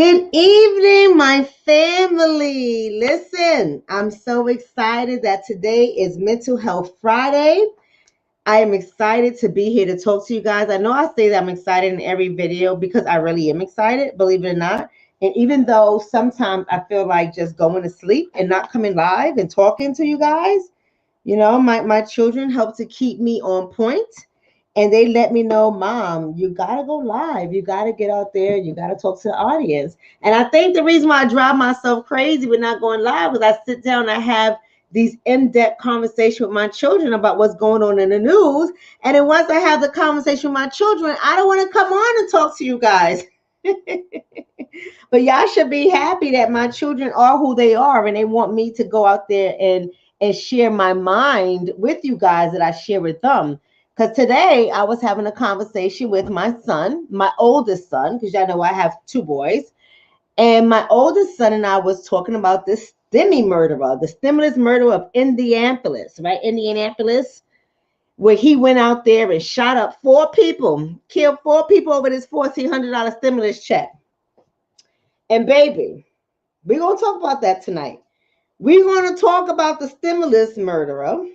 Good evening, my family. Listen, I'm so excited that today is Mental Health Friday. I am excited to be here to talk to you guys. I know I say that I'm excited in every video because I really am excited, believe it or not. And even though sometimes I feel like just going to sleep and not coming live and talking to you guys, my children help to keep me on point. And they let me know, Mom, you got to go live. You got to get out there. You got to talk to the audience. And I think the reason why I drive myself crazy with not going live is I sit down and I have these in-depth conversations with my children about what's going on in the news. And then once I have the conversation with my children, I don't want to come on and talk to you guys. But y'all should be happy that my children are who they are and they want me to go out there and share my mind with you guys that I share with them. Because today I was having a conversation with my son, my oldest son, because y'all know I have two boys. And my oldest son and I was talking about this Stimmy Murderer, the stimulus murder of Indianapolis, right? Indianapolis, where he went out there and shot up 4 people, killed 4 people over this $1,400 stimulus check. And baby, we're going to talk about that tonight. We're going to talk about the stimulus murderer,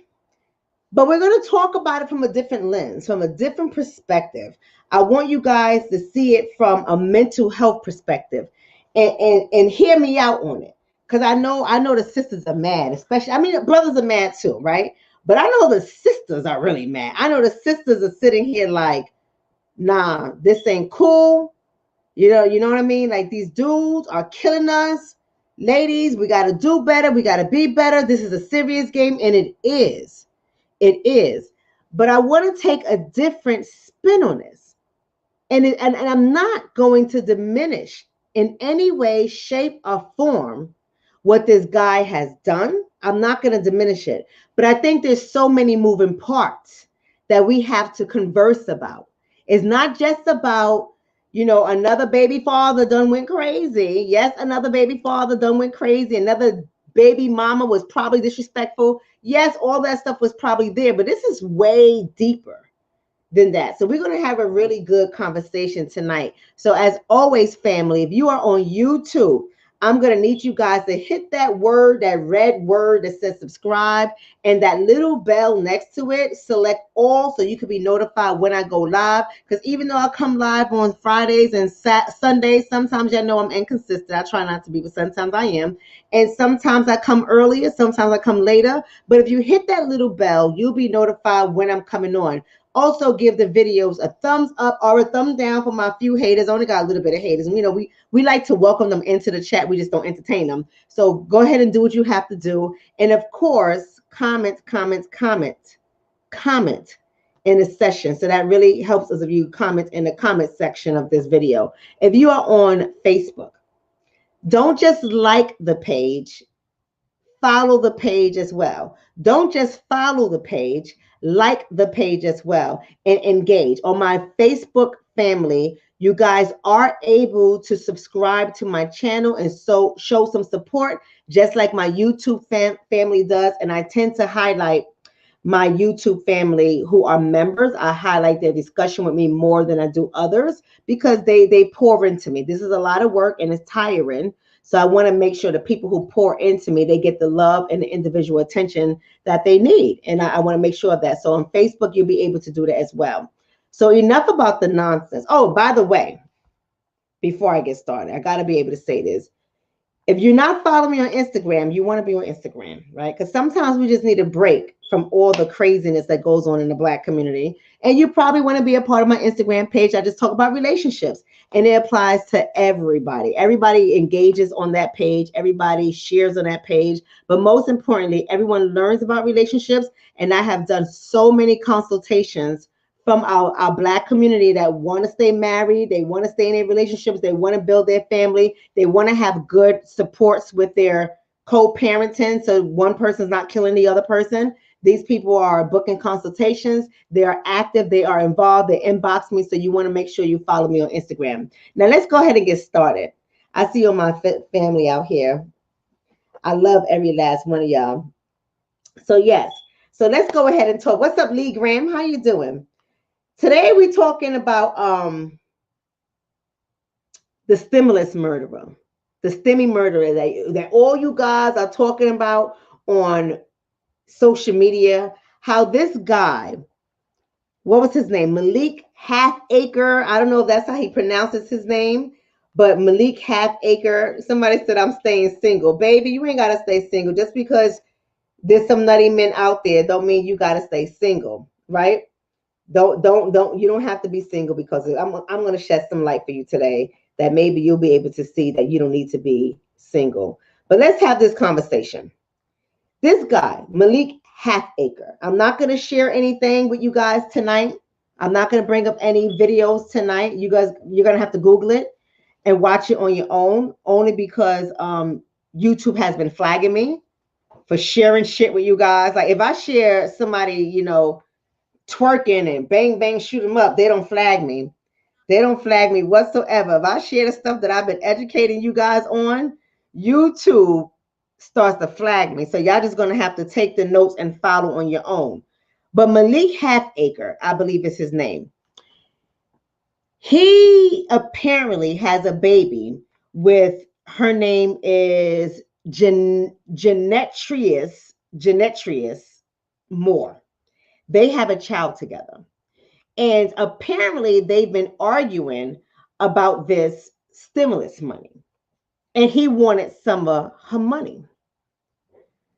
but we're going to talk about it from a different lens, from a different perspective. I want you guys to see it from a mental health perspective and hear me out on it. Because I know the sisters are mad, especially, I mean, the brothers are mad too, right? But I know the sisters are really mad. I know the sisters are sitting here like, nah, this ain't cool. You know what I mean? Like, these dudes are killing us. Ladies, we got to do better. We got to be better. This is a serious game, and it is. It is. But I want to take a different spin on this. And I'm not going to diminish in any way, shape, or form what this guy has done. I'm not going to diminish it. But I think there's so many moving parts that we have to converse about. It's not just about, another baby father done went crazy. Yes, another baby father done went crazy. Another baby mama was probably disrespectful. Yes, all that stuff was probably there, but this is way deeper than that. So we're going to have a really good conversation tonight. So as always, family, if you are on YouTube, I'm going to need you guys to hit that word, that red word that says subscribe, and that little bell next to it, select all so you can be notified when I go live. Because even though I come live on Fridays and Sundays, sometimes y'all know I'm inconsistent. I try not to be, but sometimes I am. And sometimes I come earlier, sometimes I come later. But if you hit that little bell, you'll be notified when I'm coming on. Also, give the videos a thumbs up or a thumb down for my few haters. I only got a little bit of haters. And, we like to welcome them into the chat. We just don't entertain them. So go ahead and do what you have to do. And of course, comment in the session. So that really helps us if you comment in the comment section of this video. If you are on Facebook, don't just like the page, follow the page as well. Don't just follow the page, like the page as well, and engage. On my Facebook family, you guys are able to subscribe to my channel and so show some support, just like my YouTube family does. And I tend to highlight my YouTube family who are members. I highlight their discussion with me more than I do others because they pour into me. This is a lot of work and it's tiring. So I want to make sure the people who pour into me, they get the love and the individual attention that they need. And I want to make sure of that. So on Facebook, you'll be able to do that as well. So enough about the nonsense. Oh, by the way, before I get started, I got to be able to say this. If you're not following me on Instagram, you want to be on Instagram, right? Because sometimes we just need a break from all the craziness that goes on in the Black community. And you probably want to be a part of my Instagram page. I just talk about relationships. And it applies to everybody. Everybody engages on that page. Everybody shares on that page. But most importantly, everyone learns about relationships. And I have done so many consultations from our Black community that want to stay married. They want to stay in their relationships. They want to build their family. They want to have good supports with their co-parenting. So one person's not killing the other person. These people are booking consultations. They are active. They are involved. They inbox me. So you want to make sure you follow me on Instagram. Now let's go ahead and get started. I see all my family out here. I love every last one of y'all. So yes. So let's go ahead and talk. What's up, Lee Graham? How you doing? Today we're talking about the stimulus murderer, the Stimmy Murderer that all you guys are talking about on social media. How this guy, what was his name? Malik Halfacre. I don't know if that's how he pronounces his name, but Malik Halfacre. Somebody said, I'm staying single. Baby, you ain't got to stay single. Just because there's some nutty men out there don't mean you got to stay single, right? Don't you don't have to be single, because I'm going to shed some light for you today that maybe you'll be able to see that you don't need to be single. But let's have this conversation. This guy, Malik Halfacre, I'm not going to share anything with you guys tonight. I'm not going to bring up any videos tonight. You guys, you're going to have to Google it and watch it on your own, only because YouTube has been flagging me for sharing shit with you guys. Like if I share somebody, you know, twerking and bang, bang, shoot them up, they don't flag me. They don't flag me whatsoever. If I share the stuff that I've been educating you guys on, YouTube starts to flag me. So y'all just going to have to take the notes and follow on your own. But Malik Halfacre, I believe is his name. He apparently has a baby with, her name is Genetrius Moore. They have a child together. And apparently they've been arguing about this stimulus money. And he wanted some of her money.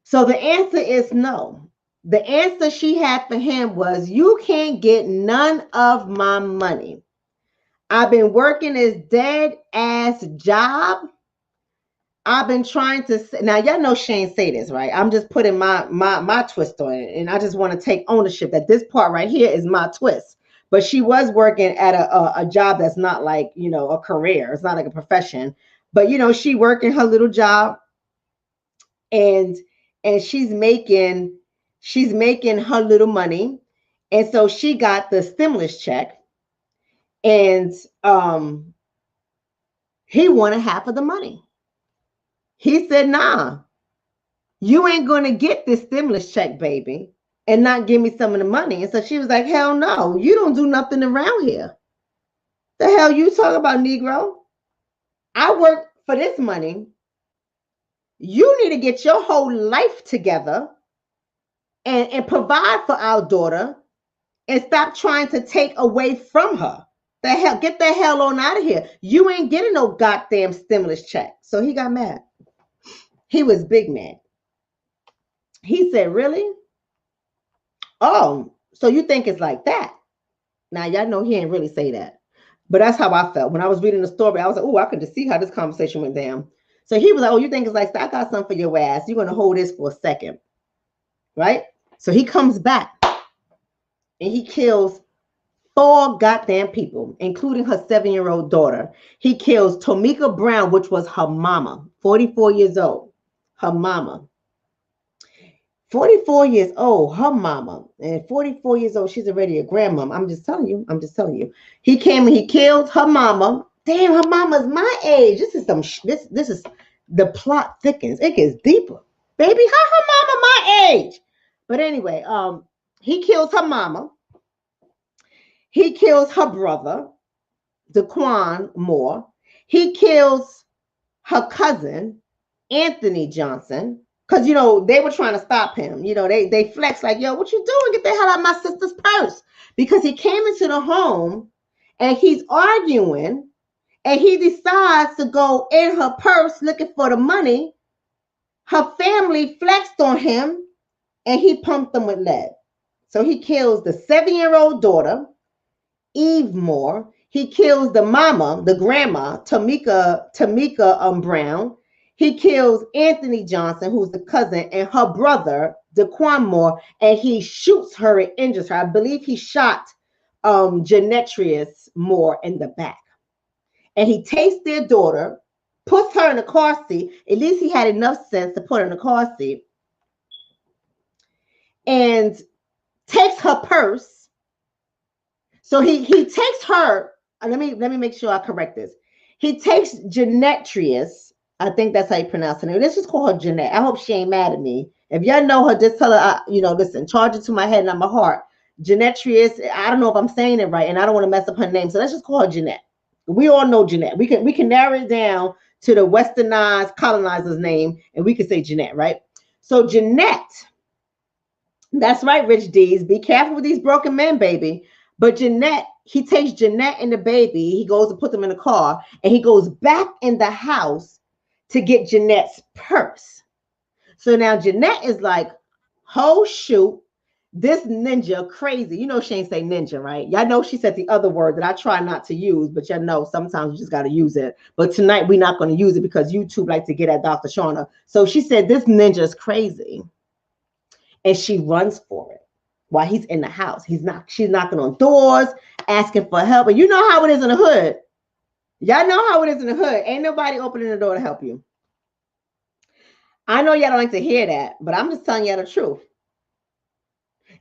So the answer is no. The answer she had for him was, you can't get none of my money. I've been working this dead ass job. I've been trying to say, now y'all know Shane say this, right? I'm just putting my twist on it. And I just want to take ownership that this part right here is my twist. But she was working at a job that's not like, you know, a career. It's not like a profession. But, you know, she working her little job, and she's making her little money. And so she got the stimulus check, and he wanted half of the money. He said, nah, you ain't going to get this stimulus check, baby, and not give me some of the money. And so she was like, hell no, you don't do nothing around here. The hell you talk about, Negro? I work for this money. You need to get your whole life together and provide for our daughter and stop trying to take away from her. The hell, get the hell on out of here. You ain't getting no goddamn stimulus check. So he got mad. He was big mad. He said, really? Oh, so you think it's like that? Now, y'all know he ain't really say that. But that's how I felt. When I was reading the story, I was like, oh, I could just see how this conversation went down. So he was like, oh, you think it's like that? I got something for your ass. You're going to hold this for a second. Right? So he comes back and he kills 4 goddamn people, including her 7-year-old daughter. He kills Tomika Brown, which was her mama, 44 years old. Her mama. 44 years old, her mama, and 44 years old, she's already a grandmama. I'm just telling you. He came and he killed her mama. Damn, her mama's my age. This is this is the plot thickens. It gets deeper. Baby, how her mama my age? But anyway, he kills her mama. He kills her brother, Daquan Moore. He kills her cousin, Anthony Johnson. Because, you know, they were trying to stop him. You know, they flex like, yo, what you doing? Get the hell out of my sister's purse. Because he came into the home and he's arguing and he decides to go in her purse looking for the money. Her family flexed on him and he pumped them with lead. So he kills the 7-year-old daughter, Eve Moore. He kills the mama, the grandma, Tomika Brown. He kills Anthony Johnson, who's the cousin, and her brother, Daquan Moore, and he shoots her and injures her. I believe he shot Genetrius Moore in the back. And he takes their daughter, puts her in a car seat. At least he had enough sense to put her in a car seat. And takes her purse. So he takes her. Let me make sure I correct this. He takes Genetrius. I think that's how you pronounce her name. Let's just call her Jeanette. I hope she ain't mad at me. If y'all know her, just tell her, listen, charge it to my head, not my heart. Genetrius, I don't know if I'm saying it right, and I don't want to mess up her name, so let's just call her Jeanette. We all know Jeanette. We can narrow it down to the westernized colonizer's name, and we can say Jeanette, right? So Jeanette, that's right, Rich D's. Be careful with these broken men, baby. But Jeanette, he takes Jeanette and the baby, he goes and puts them in the car, and he goes back in the house to get Jeanette's purse. So now Jeanette is like, oh shoot, this ninja crazy. You know she ain't say ninja, right? Y'all know she said the other word that I try not to use, but y'all know sometimes you just got to use it. But tonight we're not going to use it because YouTube like to get at Dr. Shonna. So she said this ninja is crazy. And she runs for it while he's in the house. She's knocking on doors, asking for help. And you know how it is in the hood. Y'all know how it is in the hood. Ain't nobody opening the door to help you. I know y'all don't like to hear that, but I'm just telling y'all the truth.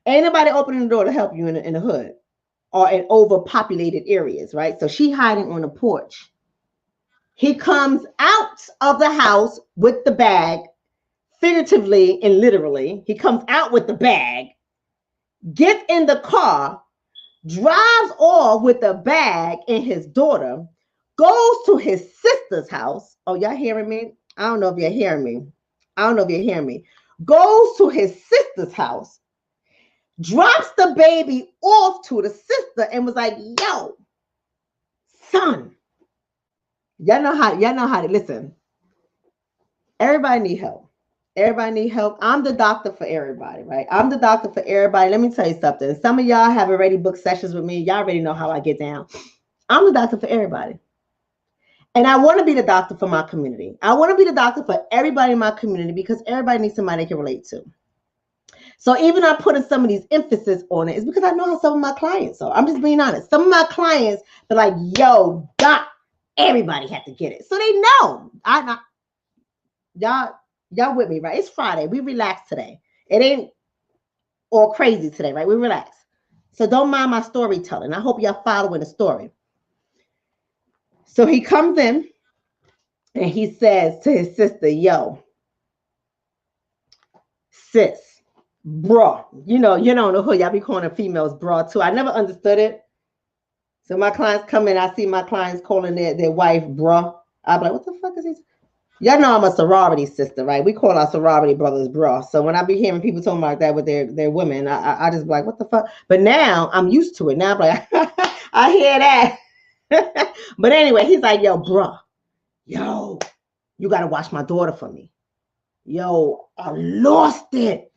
Ain't nobody opening the door to help you in the hood or in overpopulated areas, right? So she hiding on the porch. He comes out of the house with the bag, figuratively and literally. He comes out with the bag, gets in the car, drives off with the bag and his daughter, goes to his sister's house. Oh, y'all hearing me? I don't know if you're hearing me. Goes to his sister's house, drops the baby off to the sister and was like, yo, son, y'all know how to listen. Everybody need help. I'm the doctor for everybody, right? I'm the doctor for everybody. Let me tell you something. Some of y'all have already booked sessions with me. Y'all already know how I get down. I'm the doctor for everybody. And I want to be the doctor for my community. I want to be the doctor for everybody in my community because everybody needs somebody they can relate to. So even I'm putting some of these emphasis on it is because I know how some of my clients are. I'm just being honest. Some of my clients are like, yo, doc, everybody had to get it. So they know. Y'all with me, right? It's Friday. We relax today. It ain't all crazy today, right? We relax. So don't mind my storytelling. I hope y'all following the story. So he comes in and he says to his sister, yo, sis, bruh. You know, in the hood, y'all be calling females bruh too. I never understood it. So my clients come in, I see my clients calling their wife bruh. I'm like, what the fuck is he? Y'all know I'm a sorority sister, right? We call our sorority brothers bruh. So when I be hearing people talking like that with their women, I just be like, what the fuck? But now I'm used to it. Now I'm like, I hear that. But anyway, he's like, yo, bruh, yo, you got to watch my daughter for me. Yo, I lost it.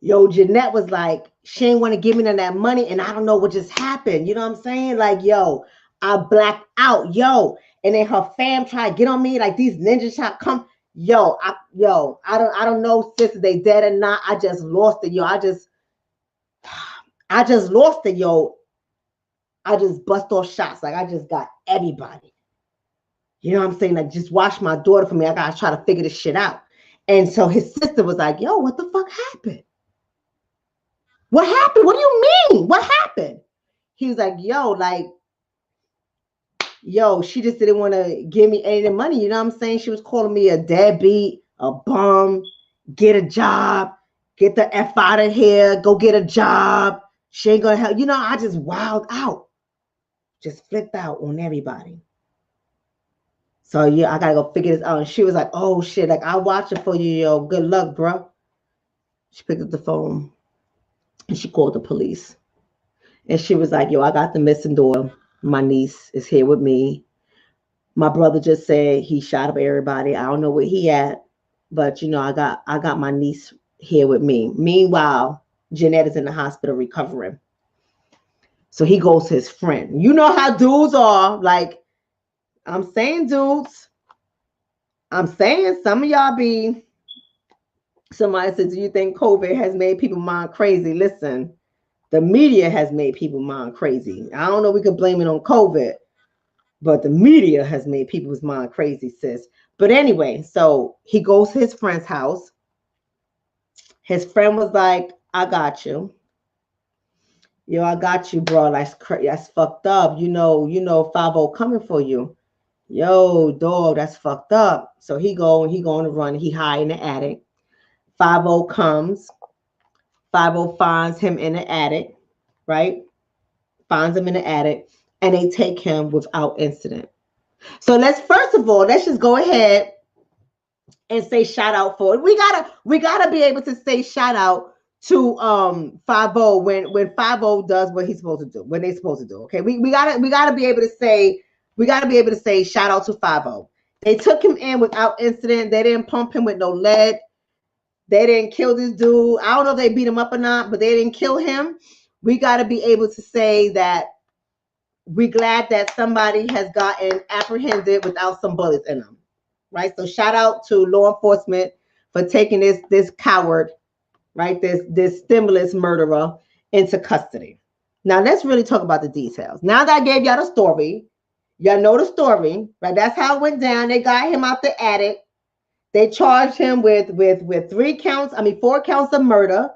Yo, Jeanette was like, she ain't want to give me none of that money, and I don't know what just happened. You know what I'm saying? Like, yo, I blacked out, yo. And then her fam tried to get on me, like these ninja shop come. I don't know, sis, they dead or not. I just lost it, yo. I just lost it, yo. I just bust off shots. Like I just got everybody. You know what I'm saying? Like, just watch my daughter for me. I gotta try to figure this shit out. And so his sister was like, yo, what the fuck happened? What happened? What do you mean? What happened? He was like, yo, she just didn't want to give me any of the money. You know what I'm saying? She was calling me a deadbeat, a bum, get a job, get the F out of here, go get a job. She ain't gonna help. You know, I just wilded out. Just flipped out on everybody. So yeah, I gotta go figure this out. And she was like, oh shit, like I'll watch it for you, yo. Good luck, bro. She picked up the phone and she called the police. And she was like, yo, I got the missing daughter. My niece is here with me. My brother just said he shot up everybody. I don't know where he at, but you know, I got my niece here with me. Meanwhile, Jeanette is in the hospital recovering. So he goes to his friend. You know how dudes are. Like, I'm saying, dudes. I'm saying some of y'all be. Somebody said, do you think COVID has made people mind crazy? Listen, the media has made people mind crazy. I don't know if we could blame it on COVID, but the media has made people's mind crazy, sis. But anyway, so he goes to his friend's house. His friend was like, I got you. Yo, I got you, bro. That's fucked up. You know, 5-0 coming for you. Yo, dog, that's fucked up. So he going to run. He hide in the attic. 5-0 comes. 5-0 finds him in the attic, right? Finds him in the attic. and they take him without incident. So first of all, let's just go ahead and say shout out for it. We gotta be able to say shout out to 50 when 50 does what he's supposed to do, when they're supposed to do. Okay. We gotta be able to say shout out to 50. They took him in without incident. They didn't pump him with no lead. They didn't kill this dude. I don't know if they beat him up or not, but they didn't kill him. We gotta be able to say that we're glad that somebody has gotten apprehended without some bullets in them. Right. So shout out to law enforcement for taking this coward, right? This stimulus murderer into custody. Now let's really talk about the details. Now that I gave y'all the story, y'all know the story, right? That's how it went down. They got him out the attic. They charged him with 4 counts of murder,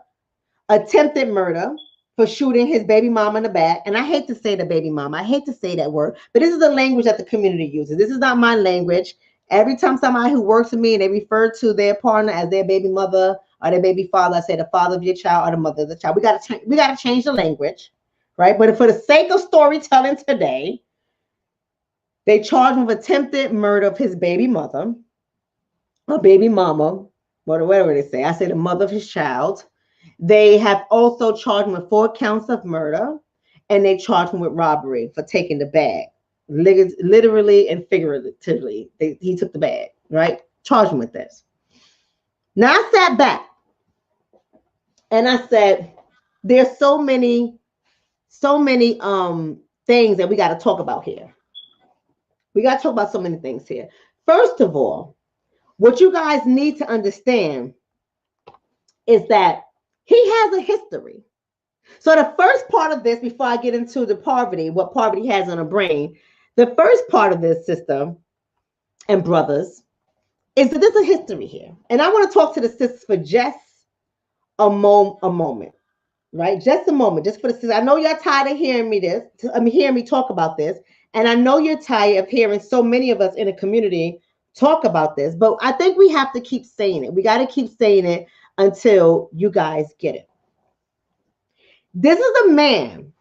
attempted murder for shooting his baby mama in the back. And I hate to say the baby mama. I hate to say that word, but this is the language that the community uses. This is not my language. Every time somebody who works with me and they refer to their partner as their baby mother or their baby father, I say the father of your child or the mother of the child. We gotta change the language, right? But for the sake of storytelling today, they charged him with attempted murder of his baby mother, or baby mama, whatever they say. I say the mother of his child. They have also charged him with 4 counts of murder, and they charged him with robbery for taking the bag. Literally and figuratively, he took the bag, right? Charged him with this. Now I sat back and I said, there's so many things that we got to talk about here. We got to talk about so many things here. First of all, what you guys need to understand is that he has a history. So the first part of this, before I get into the poverty, what poverty has on a brain, the first part of this system and brothers is that there's a history here. And I want to talk to the sisters for just a moment, right? Just a moment, just for the sisters. I know you're tired of hearing me talk about this. And I know you're tired of hearing so many of us in the community talk about this, but I think we have to keep saying it. We got to keep saying it until you guys get it. This is a man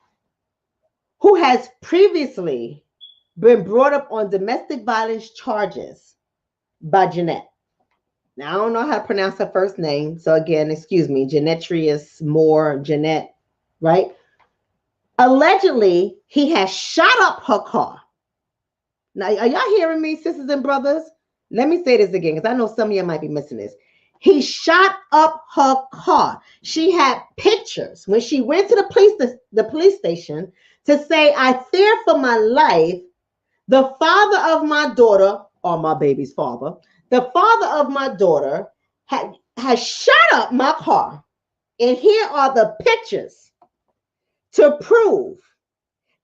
who has previously been brought up on domestic violence charges by Jeanette. Now, I don't know how to pronounce her first name. So again, excuse me, Genetrius Moore, Jeanette, right? Allegedly, he has shot up her car. Now, are y'all hearing me, sisters and brothers? Let me say this again, because I know some of you might be missing this. He shot up her car. She had pictures when she went to the police station to say, I fear for my life. The father of my daughter, or my baby's father, the father of my daughter has shot up my car. And here are the pictures to prove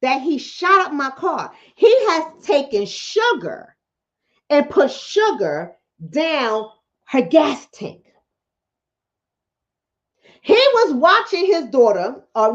that he shot up my car. He has taken sugar and put sugar down her gas tank. He was watching his daughter. Let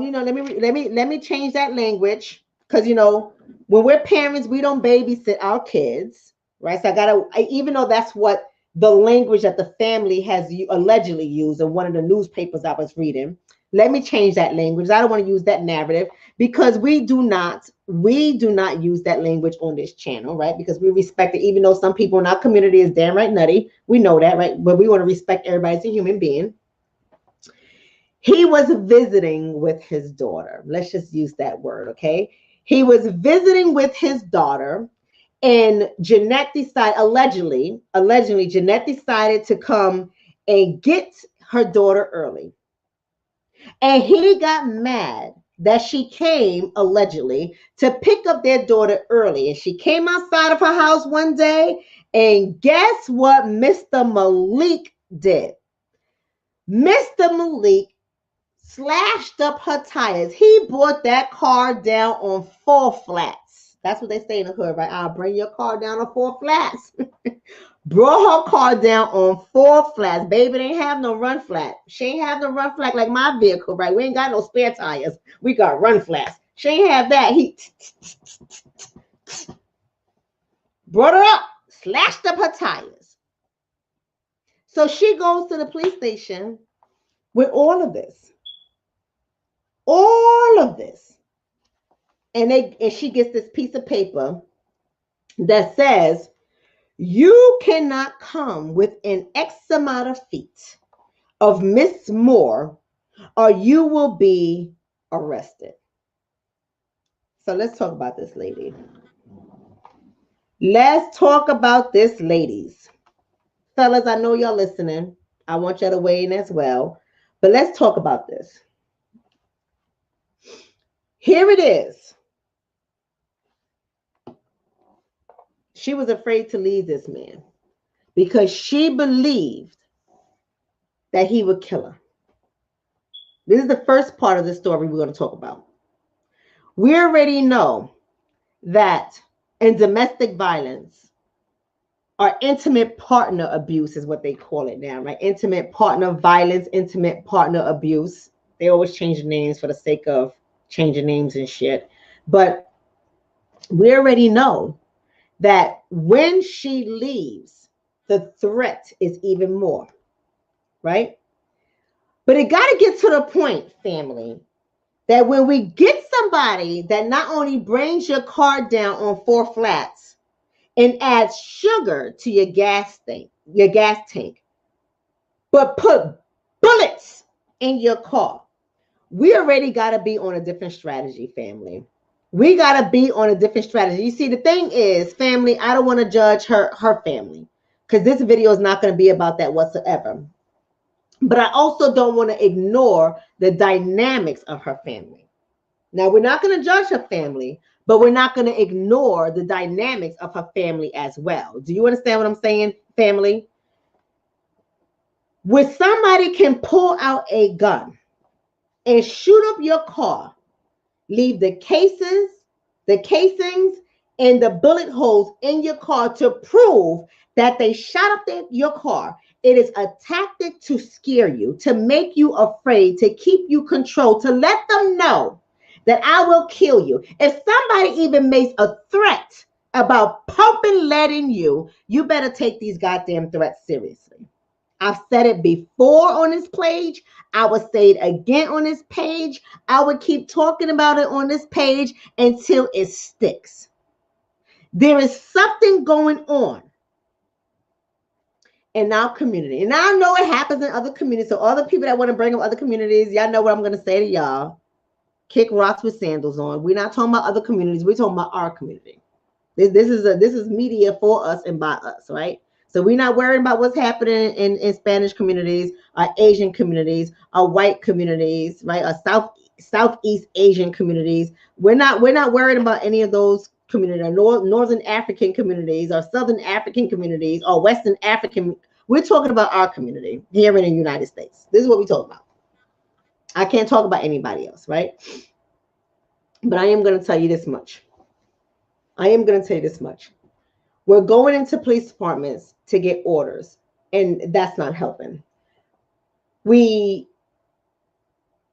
me change that language, because when we're parents, we don't babysit our kids, right? So even though that's what the language that the family has allegedly used in one of the newspapers I was reading. Let me change that language. I don't want to use that narrative, because we do not use that language on this channel, right? Because we respect it, even though some people in our community is damn right nutty. We know that, right? But we want to respect everybody as a human being. He was visiting with his daughter. Let's just use that word, okay? He was visiting with his daughter, and Jeanette decided, allegedly, Jeanette decided to come and get her daughter early. And he got mad that she came, allegedly, to pick up their daughter early. And she came outside of her house one day, and guess what Mr. Malik did? Mr. Malik slashed up her tires. He brought that car down on 4 flats. That's what they say in the hood, right? I'll bring your car down on 4 flats. Brought her car down on 4 flats. Baby didn't have no run flat. She ain't have no run flat like my vehicle, right? We ain't got no spare tires. We got run flats. She ain't have that. He brought her up, slashed up her tires. So she goes to the police station with all of this. All of this. and she gets this piece of paper that says, you cannot come within X amount of feet of Miss Moore or you will be arrested. So let's talk about this lady. Let's talk about this, ladies. Fellas, I know y'all listening. I want y'all to weigh in as well. But let's talk about this. Here it is. She was afraid to leave this man because she believed that he would kill her. This is the first part of the story we're going to talk about. We already know that in domestic violence, or intimate partner abuse is what they call it now, right? Intimate partner violence, intimate partner abuse. They always change the names for the sake of changing names and shit. But we already know that when she leaves, the threat is even more, right? But it got to get to the point, family, that when we get somebody that not only brings your car down on 4 flats and adds sugar to your gas tank, but put bullets in your car, we already got to be on a different strategy, family. We got to be on a different strategy. You see, the thing is, family, I don't want to judge her family because this video is not going to be about that whatsoever. But I also don't want to ignore the dynamics of her family. Now, we're not going to judge her family, but we're not going to ignore the dynamics of her family as well. Do you understand what I'm saying, family? When somebody can pull out a gun and shoot up your car, leave the casings, and the bullet holes in your car to prove that they shot up your car, it is a tactic to scare you, to make you afraid, to keep you controlled, to let them know that I will kill you. If somebody even makes a threat about pumping lead in you, you better take these goddamn threats seriously. I've said it before on this page. I would say it again on this page. I would keep talking about it on this page until it sticks. There is something going on in our community. And I know it happens in other communities. So all the people that want to bring up other communities, y'all know what I'm going to say to y'all. Kick rocks with sandals on. We're not talking about other communities. We're talking about our community. This is media for us and by us, right? So we're not worrying about what's happening in Spanish communities, or Asian communities, or white communities, right? Or Southeast Asian communities. We're not worried about any of those communities, or Northern African communities, or Southern African communities, or Western African. We're talking about our community here in the United States. This is what we talk about. I can't talk about anybody else, right? But I am going to tell you this much. We're going into police departments to get orders, and that's not helping. We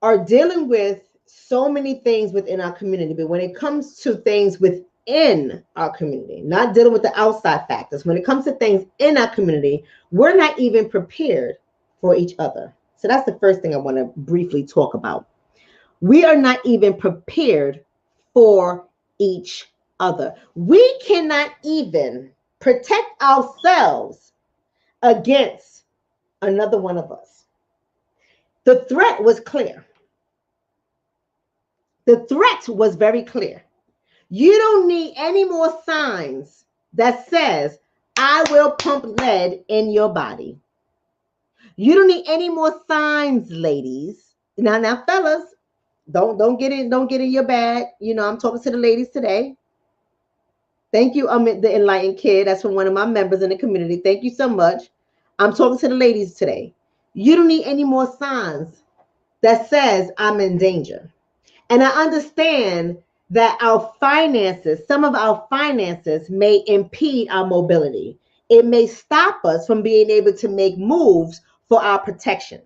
are dealing with so many things within our community, but when it comes to things within our community, not dealing with the outside factors, when it comes to things in our community, we're not even prepared for each other. So that's the first thing I want to briefly talk about. We are not even prepared for each other. We cannot even protect ourselves against another one of us. The threat was clear. The threat was very clear. You don't need any more signs that says, I will pump lead in your body. You don't need any more signs, ladies. Now, fellas, don't get in your bag. You know, I'm talking to the ladies today. Thank you, the Enlightened Kid. That's from one of my members in the community. Thank you so much. I'm talking to the ladies today. You don't need any more signs that says I'm in danger. And I understand that our finances, some of our finances may impede our mobility. It may stop us from being able to make moves for our protection.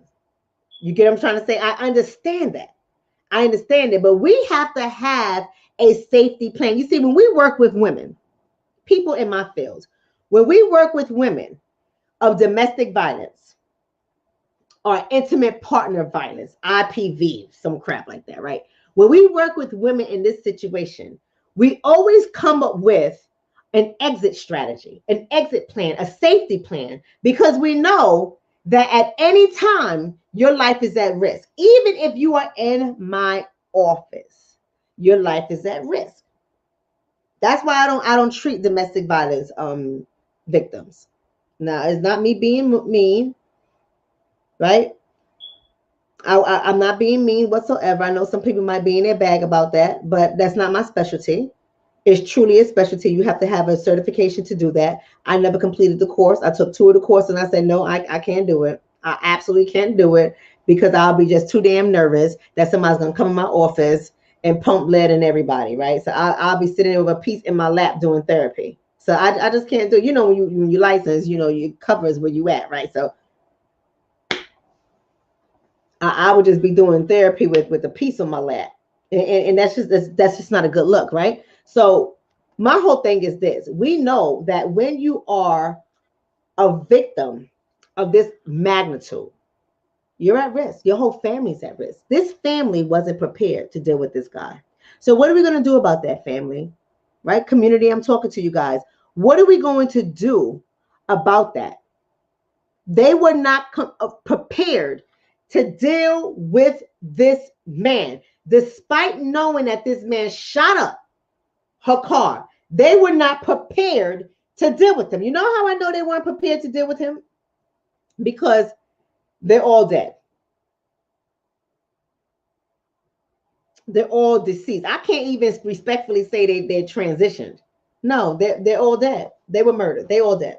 You get what I'm trying to say? I understand that. But we have to have a safety plan. You see, when we work with women, people in my field, when we work with women of domestic violence or intimate partner violence, IPV, some crap like that, right? When we work with women in this situation, we always come up with an exit strategy, an exit plan, a safety plan, because we know that at any time your life is at risk. Even if you are in my office, your life is at risk. That's why I don't treat domestic violence victims. Now, it's not me being mean, right? I'm not being mean whatsoever. I know some people might be in their bag about that, but that's not my specialty. It's truly a specialty. You have to have a certification to do that. I never completed the course. I took 2 of the course and I said, no, I can't do it. I absolutely can't do it because I'll be just too damn nervous that somebody's going to come in my office and pump lead in everybody, right? So I'll be sitting there with a piece in my lap doing therapy. So I just can't do it. You know, when you license, you know, your covers where you at, right? So I would just be doing therapy with a piece on my lap. And that's just not a good look, right? So my whole thing is this. We know that when you are a victim of this magnitude, you're at risk. Your whole family's at risk. This family wasn't prepared to deal with this guy. So what are we going to do about that, family? Right? Community, I'm talking to you guys. What are we going to do about that? They were not prepared to deal with this man. Despite knowing that this man shot up her car, they were not prepared to deal with him. You know how I know they weren't prepared to deal with him? Because they're all dead. They're all deceased. I can't even respectfully say they're transitioned. No, they're all dead. They were murdered. They all dead.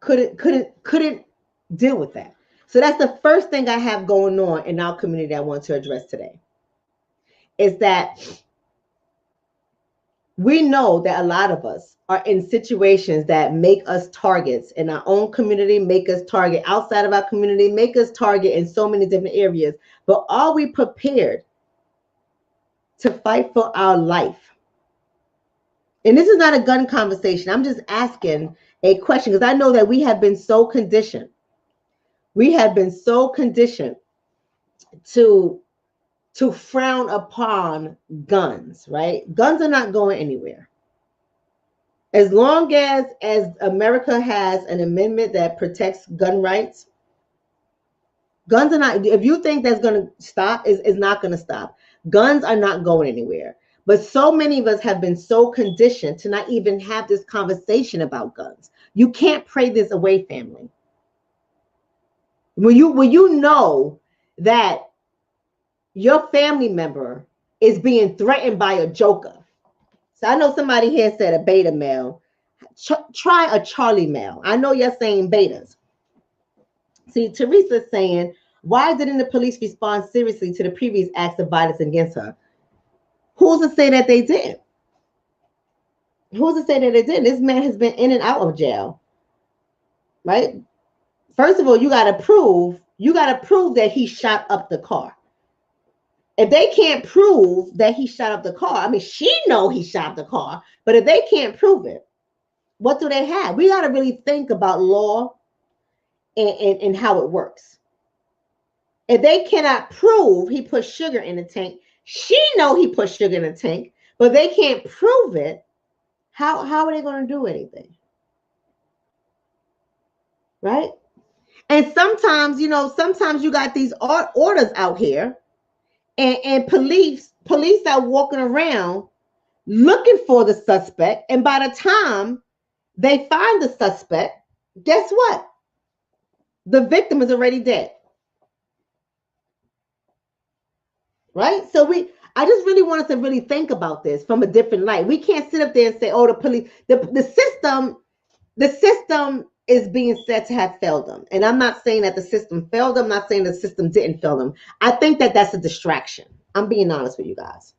Couldn't deal with that. So that's the first thing I have going on in our community I want to address today. Is that we know that a lot of us are in situations that make us targets in our own community, make us target outside of our community, make us target in so many different areas. But are we prepared to fight for our life? And this is not a gun conversation. I'm just asking a question because I know that we have been so conditioned. We have been so conditioned to frown upon guns, right? Guns are not going anywhere. As long as America has an amendment that protects gun rights, guns are not, if you think that's going to stop, is not going to stop. Guns are not going anywhere. But so many of us have been so conditioned to not even have this conversation about guns. You can't pray this away, family. When you know that your family member is being threatened by a joker. So I know somebody here said a beta male. Try a Charlie male. I know you're saying betas. See, Teresa's saying, why didn't the police respond seriously to the previous acts of violence against her? Who's to say that they did? Who's to say that they did? This man has been in and out of jail, right? First of all, you got to prove that he shot up the car. If they can't prove that he shot up the car, I mean, she know he shot up the car, but if they can't prove it, what do they have? We got to really think about law and how it works. If they cannot prove he put sugar in the tank, she know he put sugar in the tank, but they can't prove it, how are they going to do anything? Right? And sometimes, you got these orders out here, and police are walking around looking for the suspect, and by the time they find the suspect, guess what? The victim is already dead. Right? So I just really want us to really think about this from a different light. We can't sit up there and say, oh, the police, the system is being said to have failed them. And I'm not saying that the system failed them. I'm not saying the system didn't fail them. I think that that's a distraction. I'm being honest with you guys.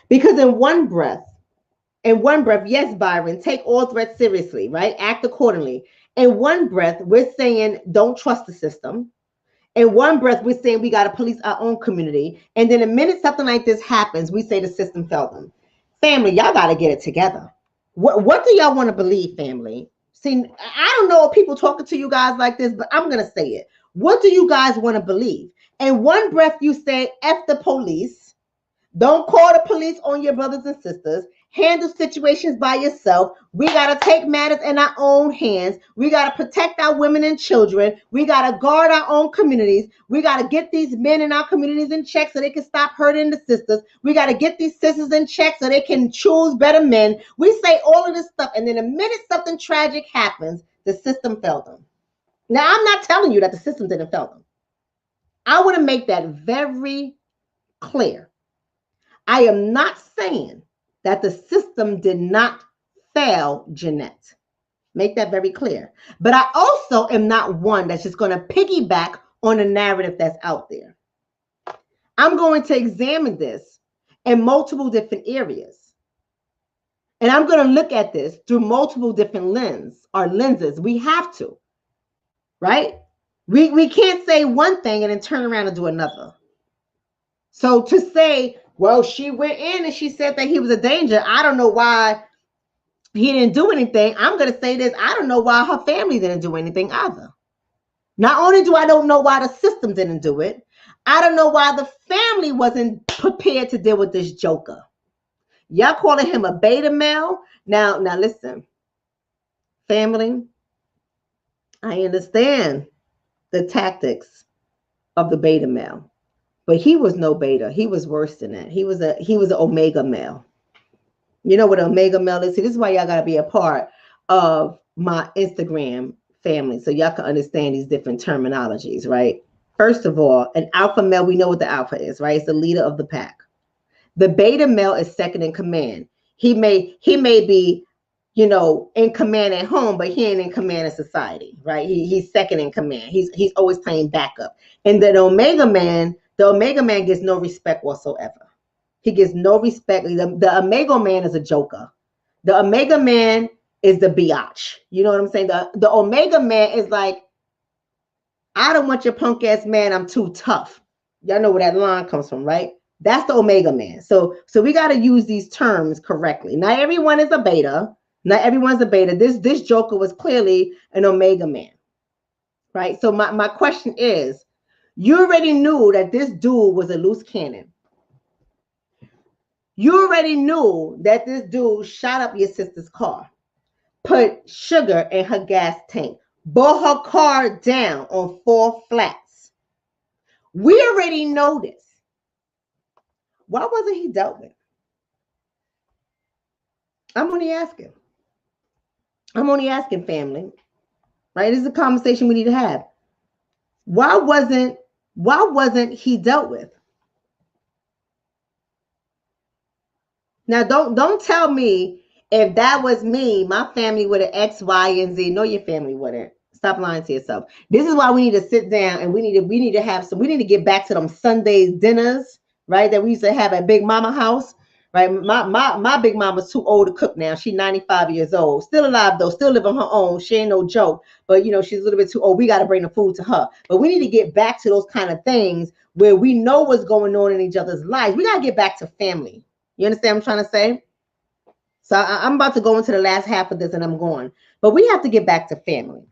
Because in one breath, yes, Byron, take all threats seriously, right? Act accordingly. In one breath, we're saying don't trust the system. In one breath, we're saying we got to police our own community. And then the minute something like this happens, we say the system failed them. Family, y'all got to get it together. What do y'all want to believe, family? See, I don't know if people talking to you guys like this, but I'm going to say it. What do you guys want to believe? In one breath, you say, F the police. Don't call the police on your brothers and sisters. Handle situations by yourself. We got to take matters in our own hands. We got to protect our women and children. We got to guard our own communities. We got to get these men in our communities in check so they can stop hurting the sisters. We got to get these sisters in check so they can choose better men. We say all of this stuff, and then the minute something tragic happens, the system failed them. Now, I'm not telling you that the system didn't fail them. I want to make that very clear. I am not saying that the system did not fail Jeanette. Make that very clear. But I also am not one that's just going to piggyback on a narrative that's out there. I'm going to examine this in multiple different areas. And I'm going to look at this through multiple different lenses. We have to, right? We can't say one thing and then turn around and do another. So to say, well, she went in and she said that he was a danger, I don't know why he didn't do anything. I'm going to say this, I don't know why her family didn't do anything either. Not only do I don't know why the system didn't do it, I don't know why the family wasn't prepared to deal with this joker. Y'all calling him a beta male? Now listen, family, I understand the tactics of the beta male. But he was no beta. He was worse than that. He was an omega male. You know what an omega male is? See, this is why y'all gotta be a part of my Instagram family, so y'all can understand these different terminologies, right? First of all, an alpha male, we know what the alpha is, right? It's the leader of the pack. The beta male is second in command. He may be, in command at home, but he ain't in command in society, right? He's second in command. He's always playing backup. And the omega man gets no respect whatsoever. He gets no respect. The omega man is a joker. The omega man is the biatch. You know what I'm saying? The omega man is like, I don't want your punk ass man. I'm too tough. Y'all know where that line comes from, right? That's the omega man. So we got to use these terms correctly. Not everyone is a beta. Not everyone's a beta. This joker was clearly an omega man, right? So my question is, you already knew that this dude was a loose cannon. You already knew that this dude shot up your sister's car, put sugar in her gas tank, brought her car down on 4 flats. We already know this. Why wasn't he dealt with? I'm only asking, family, right? This is a conversation we need to have. Why wasn't he dealt with? Now, don't tell me if that was me, my family would have X, Y, and Z. No, your family wouldn't. Stop lying to yourself. This is why we need to sit down and we need to get back to them Sunday dinners, right? That we used to have at Big Mama house, right? My Big Mama's too old to cook now. She's 95 years old. Still alive though, still live on her own. She ain't no joke, but she's a little bit too old. We got to bring the food to her. But we need to get back to those kind of things where we know what's going on in each other's lives. We got to get back to family. You understand what I'm trying to say? So I'm about to go into the last half of this and I'm going. But we have to get back to family,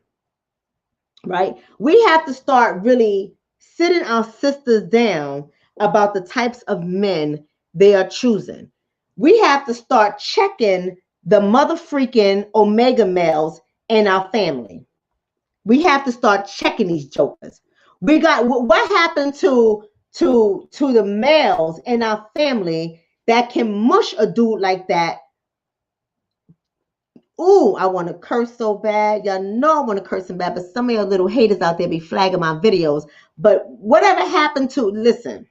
right? We have to start really sitting our sisters down about the types of men they are choosing. We have to start checking the mother freaking omega males in our family. We have to start checking these jokers. We got what happened to the males in our family that can mush a dude like that. Ooh, I want to curse so bad. Y'all know I want to curse him bad, but some of your little haters out there be flagging my videos. But whatever happened to, listen,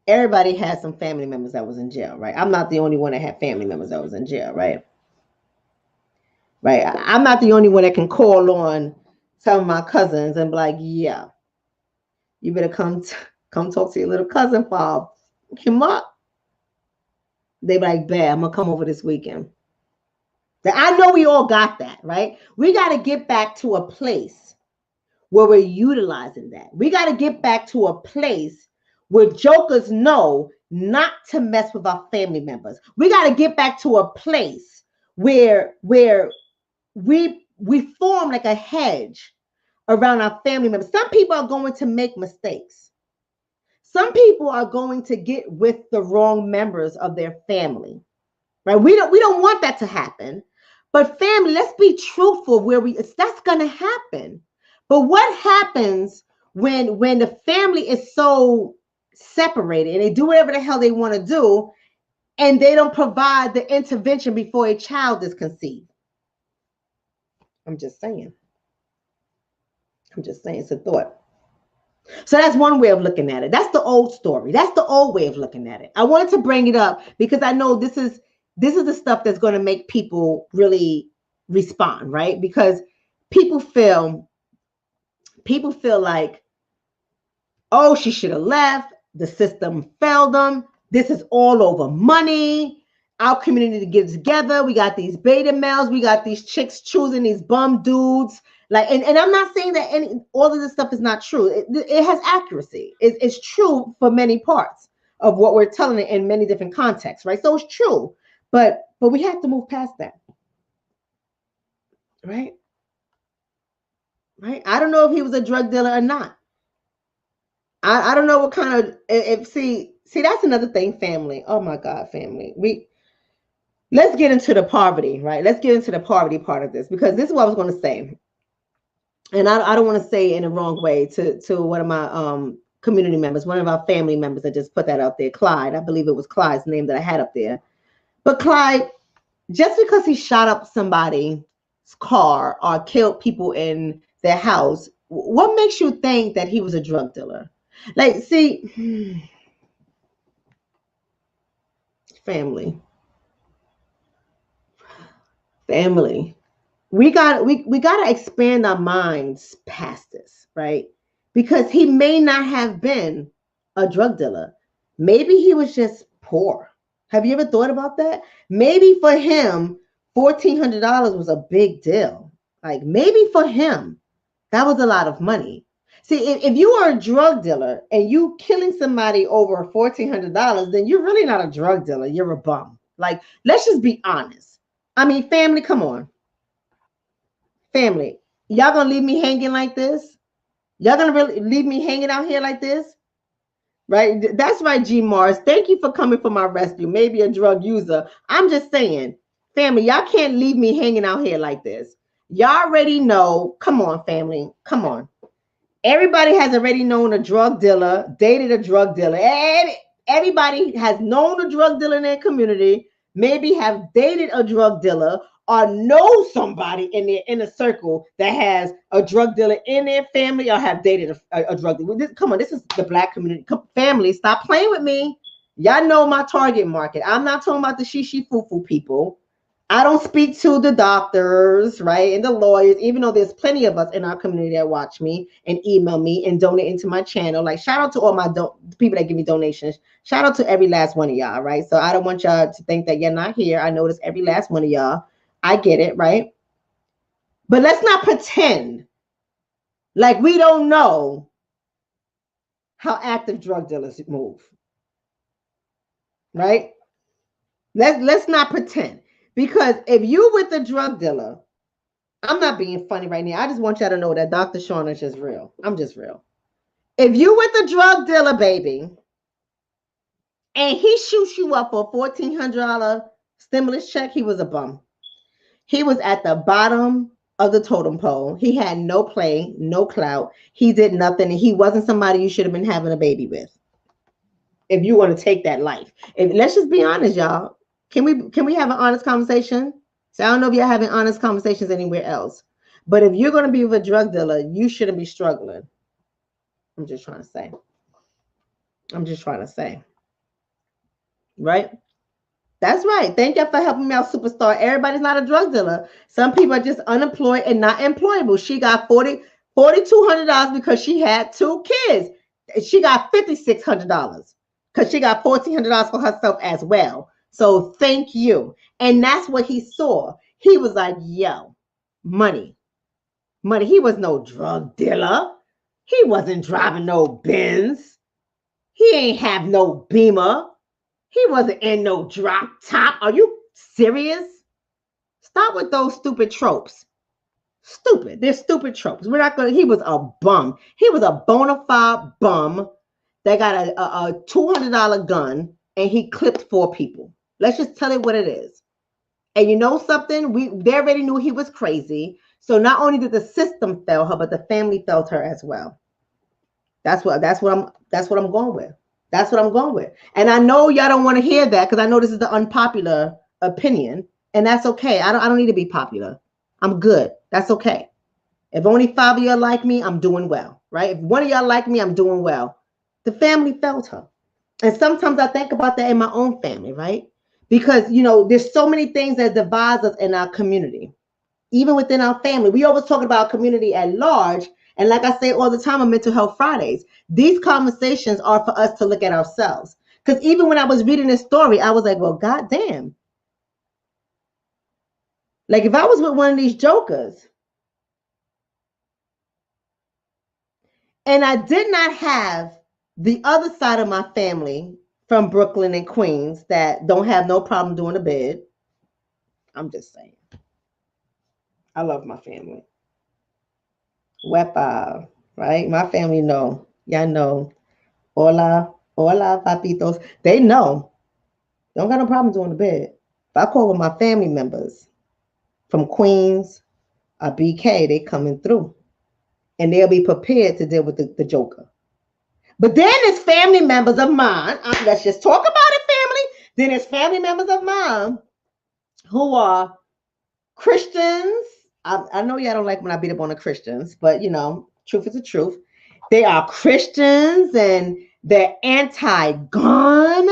everybody has some family members that was in jail, right? I'm not the only one that had family members that was in jail, right? Right. I'm not the only one that can call on some of my cousins and be like, yeah, you better come talk to your little cousin, Bob. Him up. They be like, bad, I'm going to come over this weekend. I know we all got that, right? We got to get back to a place where we're utilizing that. We got to get back to a place where jokers know not to mess with our family members. We got to get back to a place where we form like a hedge around our family members. Some people are going to make mistakes. Some people are going to get with the wrong members of their family, right? We don't want that to happen. But family, let's be truthful that's going to happen. But what happens when the family is so separated and they do whatever the hell they want to do and they don't provide the intervention before a child is conceived? I'm just saying. It's a thought. So that's one way of looking at it. That's the old story. That's the old way of looking at it. I wanted to bring it up because I know this is the stuff that's going to make people really respond, right? Because people feel like, oh, she should have left. The system failed them. This is all over money. Our community to get together. We got these beta males. We got these chicks choosing these bum dudes. Like, and I'm not saying that all of this stuff is not true. It has accuracy. It's true for many parts of what we're telling it in many different contexts, right? So it's true, but we have to move past that, right? Right? I don't know if he was a drug dealer or not. I don't know what kind of see that's another thing, family. Oh my God, family. Let's get into the poverty, right? Let's get into the poverty part of this, because this is what I was going to say. And I don't want to say it in the wrong way to one of my community members, one of our family members that just put that out there, Clyde. I believe it was Clyde's name that I had up there. But Clyde, just because he shot up somebody's car or killed people in their house, what makes you think that he was a drug dealer? Like, see, family. We got to expand our minds past this, right? Because he may not have been a drug dealer. Maybe he was just poor. Have you ever thought about that? Maybe for him, $1,400 was a big deal. Like, maybe for him, that was a lot of money. See, if you are a drug dealer and you killing somebody over $1,400, then you're really not a drug dealer. You're a bum. Like, let's just be honest. I mean, family, come on. Family, y'all gonna leave me hanging like this? Y'all gonna really leave me hanging out here like this? Right? That's right, G Mars. Thank you for coming for my rescue. Maybe a drug user. I'm just saying, family, y'all can't leave me hanging out here like this. Y'all already know. Come on, family. Come on. Everybody has already known a drug dealer, dated a drug dealer. Everybody has known a drug dealer in their community, maybe have dated a drug dealer, or know somebody in their inner circle that has a drug dealer in their family, or have dated a drug dealer. Come on, this is the Black community. Family, stop playing with me. Y'all know my target market. I'm not talking about the shishi foo-foo people. I don't speak to the doctors, right, and the lawyers, even though there's plenty of us in our community that watch me and email me and donate into my channel. Like, shout out to all my people that give me donations. Shout out to every last one of y'all, right? So I don't want y'all to think that you're not here. I notice every last one of y'all. I get it, right? But let's not pretend like we don't know how active drug dealers move, right? Let's not pretend. Because if you with a drug dealer, I'm not being funny right now. I just want y'all to know that Dr. Shonna is just real. I'm just real. If you with a drug dealer, baby, and he shoots you up for a $1,400 stimulus check, he was a bum. He was at the bottom of the totem pole. He had no play, no clout. He did nothing, and he wasn't somebody you should have been having a baby with. If you want to take that life, let's just be honest, y'all. Can we have an honest conversation? So I don't know if you're having honest conversations anywhere else, but if you're going to be with a drug dealer, you shouldn't be struggling. I'm just trying to say. Right? That's right. Thank you for helping me out, superstar. Everybody's not a drug dealer. Some people are just unemployed and not employable. She got $4,200 because she had 2 kids. She got $5,600 because she got $1,400 for herself as well. So thank you. And that's what he saw. He was like, yo, money. He was no drug dealer. He wasn't driving no Benz. He ain't have no Beamer. He wasn't in no drop top. Are you serious? Stop with those stupid tropes. Stupid. They're stupid tropes. We're not gonna. He was a bum. He was a bona fide bum that got a $200 gun and he clipped 4 people. Let's just tell it what it is. And you know something? They already knew he was crazy. So not only did the system fail her, but the family failed her as well. That's what I'm going with. That's what I'm going with. And I know y'all don't want to hear that because I know this is the unpopular opinion, and that's okay. I don't need to be popular. I'm good. That's okay. If only 5 of y'all like me, I'm doing well, right? If one of y'all like me, I'm doing well. The family failed her. And sometimes I think about that in my own family, right? Because, you know, there's so many things that divide us in our community, even within our family. We always talk about community at large. And like I say all the time on Mental Health Fridays, these conversations are for us to look at ourselves. Because even when I was reading this story, I was like, well, goddamn. Like if I was with one of these jokers and I did not have the other side of my family from Brooklyn and Queens that don't have no problem doing the bid, I'm just saying. I love my family. Wepa, right? My family know. Y'all know. Hola, papitos. They know. Don't got no problem doing the bed. If I call with my family members from Queens or BK, they coming through. And they'll be prepared to deal with the joker. But then there's family members of mine. Let's just talk about it, family. Then there's family members of mine who are Christians. I know y'all don't like when I beat up on the Christians, but you know, truth is the truth. They are Christians and they're anti-gun,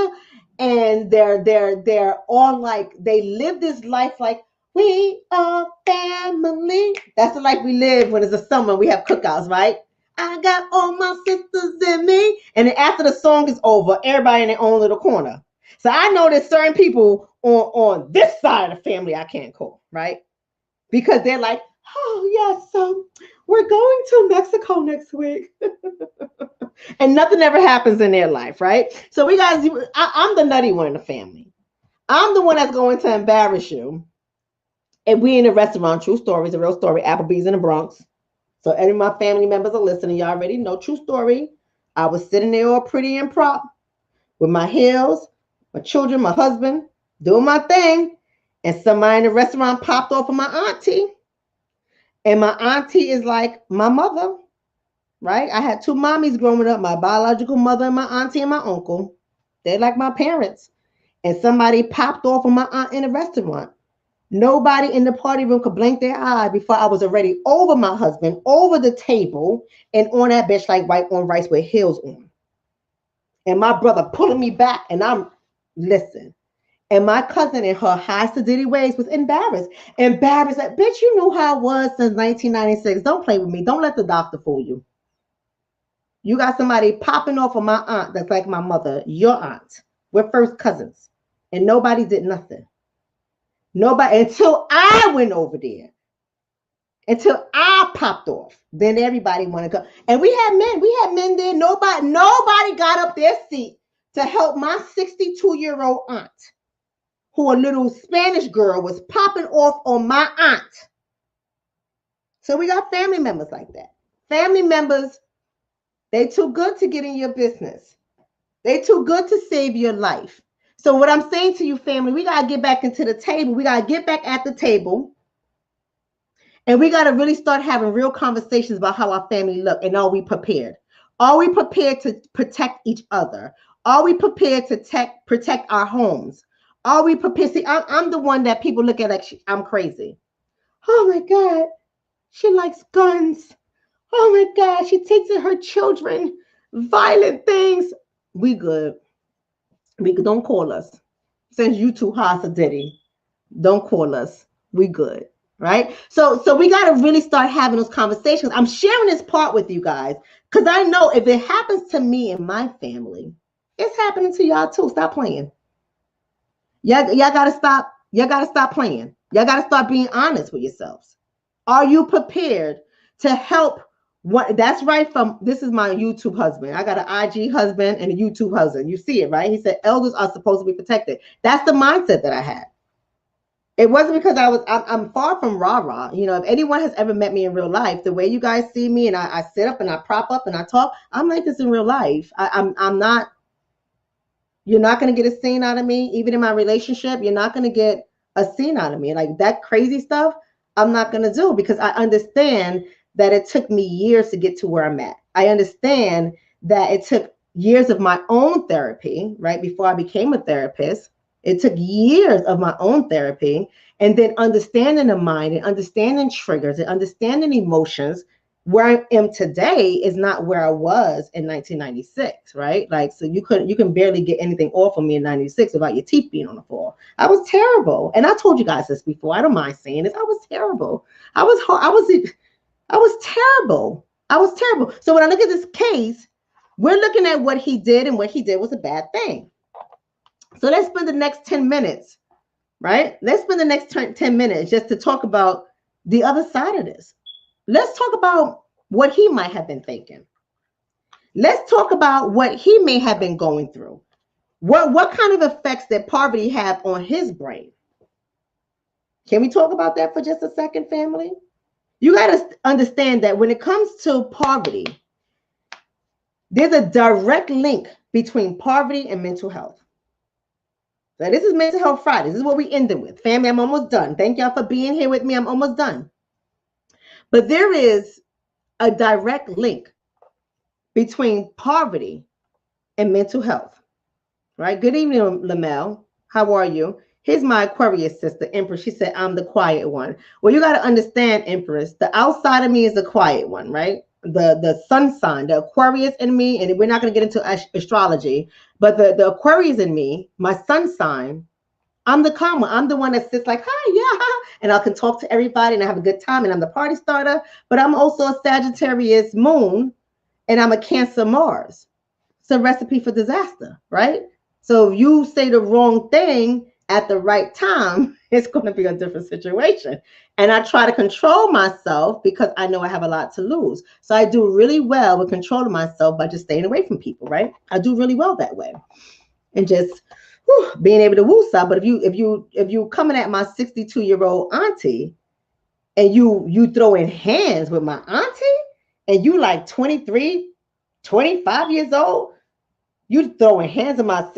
and they're all like, they live this life like we are family. That's the life we live when it's the summer. We have cookouts, right? I got all my sisters in me. And then after the song is over, everybody in their own little corner. So I know there's certain people on this side of the family I can't call, right? Because they're like, oh, yes, we're going to Mexico next week. And nothing ever happens in their life, right? So I'm the nutty one in the family. I'm the one that's going to embarrass you. And we in a restaurant, true story, it's a real story, Applebee's in the Bronx. So any of my family members are listening, y'all already know, true story. I was sitting there all pretty and prop with my heels, my children, my husband, doing my thing. And somebody in the restaurant popped off of my auntie. And my auntie is like my mother, right? I had 2 mommies growing up, my biological mother and my auntie and my uncle. They're like my parents. And somebody popped off of my aunt in a restaurant. Nobody in the party room could blink their eye before I was already over my husband, over the table, and on that bitch like white on rice with heels on. And my brother pulling me back, and listen. And my cousin in her high sedity ways was embarrassed. Embarrassed, like, bitch, you know how I was since 1996. Don't play with me. Don't let the doctor fool you. You got somebody popping off of my aunt that's like my mother, your aunt. We're first cousins. And nobody did nothing. Nobody, until I went over there. Until I popped off. Then everybody wanted to come. And we had men there. Nobody got up their seat to help my 62-year-old aunt, who a little Spanish girl was popping off on my aunt. So we got family members like that. Family members, they too good to get in your business. They too good to save your life. So what I'm saying to you, family, we got to get back into the table. We got to get back at the table. And we got to really start having real conversations about how our family look. And are we prepared? Are we prepared to protect each other? Are we prepared to protect our homes? Are we prepared? See, I'm the one that people look at like I'm crazy. Oh my God, she likes guns. Oh my God, she takes in her children violent things. We good. Don't call us. Since you too high for Diddy, don't call us. We good. Right? So we got to really start having those conversations. I'm sharing this part with you guys because I know if it happens to me and my family, it's happening to y'all too. Stop playing. Y'all got to stop. Y'all got to stop playing. Y'all got to start being honest with yourselves. Are you prepared to help? That's right. This is my YouTube husband. I got an IG husband and a YouTube husband. You see it, right? He said elders are supposed to be protected. That's the mindset that I had. It wasn't because I'm far from rah-rah. You know, if anyone has ever met me in real life, the way you guys see me and I sit up and I prop up and I talk, I'm like this in real life. I'm not, you're not going to get a scene out of me. Even in my relationship, you're not going to get a scene out of me. Like that crazy stuff, I'm not going to do because I understand that it took me years to get to where I'm at. I understand that it took years of my own therapy, right? Before I became a therapist, it took years of my own therapy and then understanding the mind and understanding triggers and understanding emotions. Where I am today is not where I was in 1996, right? Like, so you can barely get anything off of me in 96 without your teeth being on the floor. I was terrible. And I told you guys this before. I don't mind saying this. I was terrible. I was terrible. I was terrible. So when I look at this case, we're looking at what he did, and what he did was a bad thing. So let's spend the next 10 minutes, right? Let's spend the next 10 minutes just to talk about the other side of this. Let's talk about what he might have been thinking. Let's talk about what he may have been going through. What kind of effects did poverty have on his brain? Can we talk about that for just a second, family? You got to understand that when it comes to poverty, there's a direct link between poverty and mental health. So this is Mental Health Friday. This is what we ended with. Family, I'm almost done. Thank y'all for being here with me. I'm almost done. But there is a direct link between poverty and mental health, right? Good evening, Lamel. How are you? Here's my Aquarius sister, Empress. She said, I'm the quiet one. Well, you got to understand, Empress, the outside of me is the quiet one, right? The sun sign, the Aquarius in me, and we're not going to get into astrology, but the Aquarius in me, my sun sign, I'm the calm one. I'm the one that sits like, hi, yeah, and I can talk to everybody and I have a good time and I'm the party starter, but I'm also a Sagittarius moon and I'm a Cancer Mars. It's a recipe for disaster, right? So if you say the wrong thing at the right time, it's going to be a different situation. And I try to control myself because I know I have a lot to lose. So I do really well with controlling myself by just staying away from people, right? I do really well that way. And just being able to woosah. But if you coming at my 62-year-old auntie and you throwing hands with my auntie and you like 23, 25 years old, you throwing hands in my,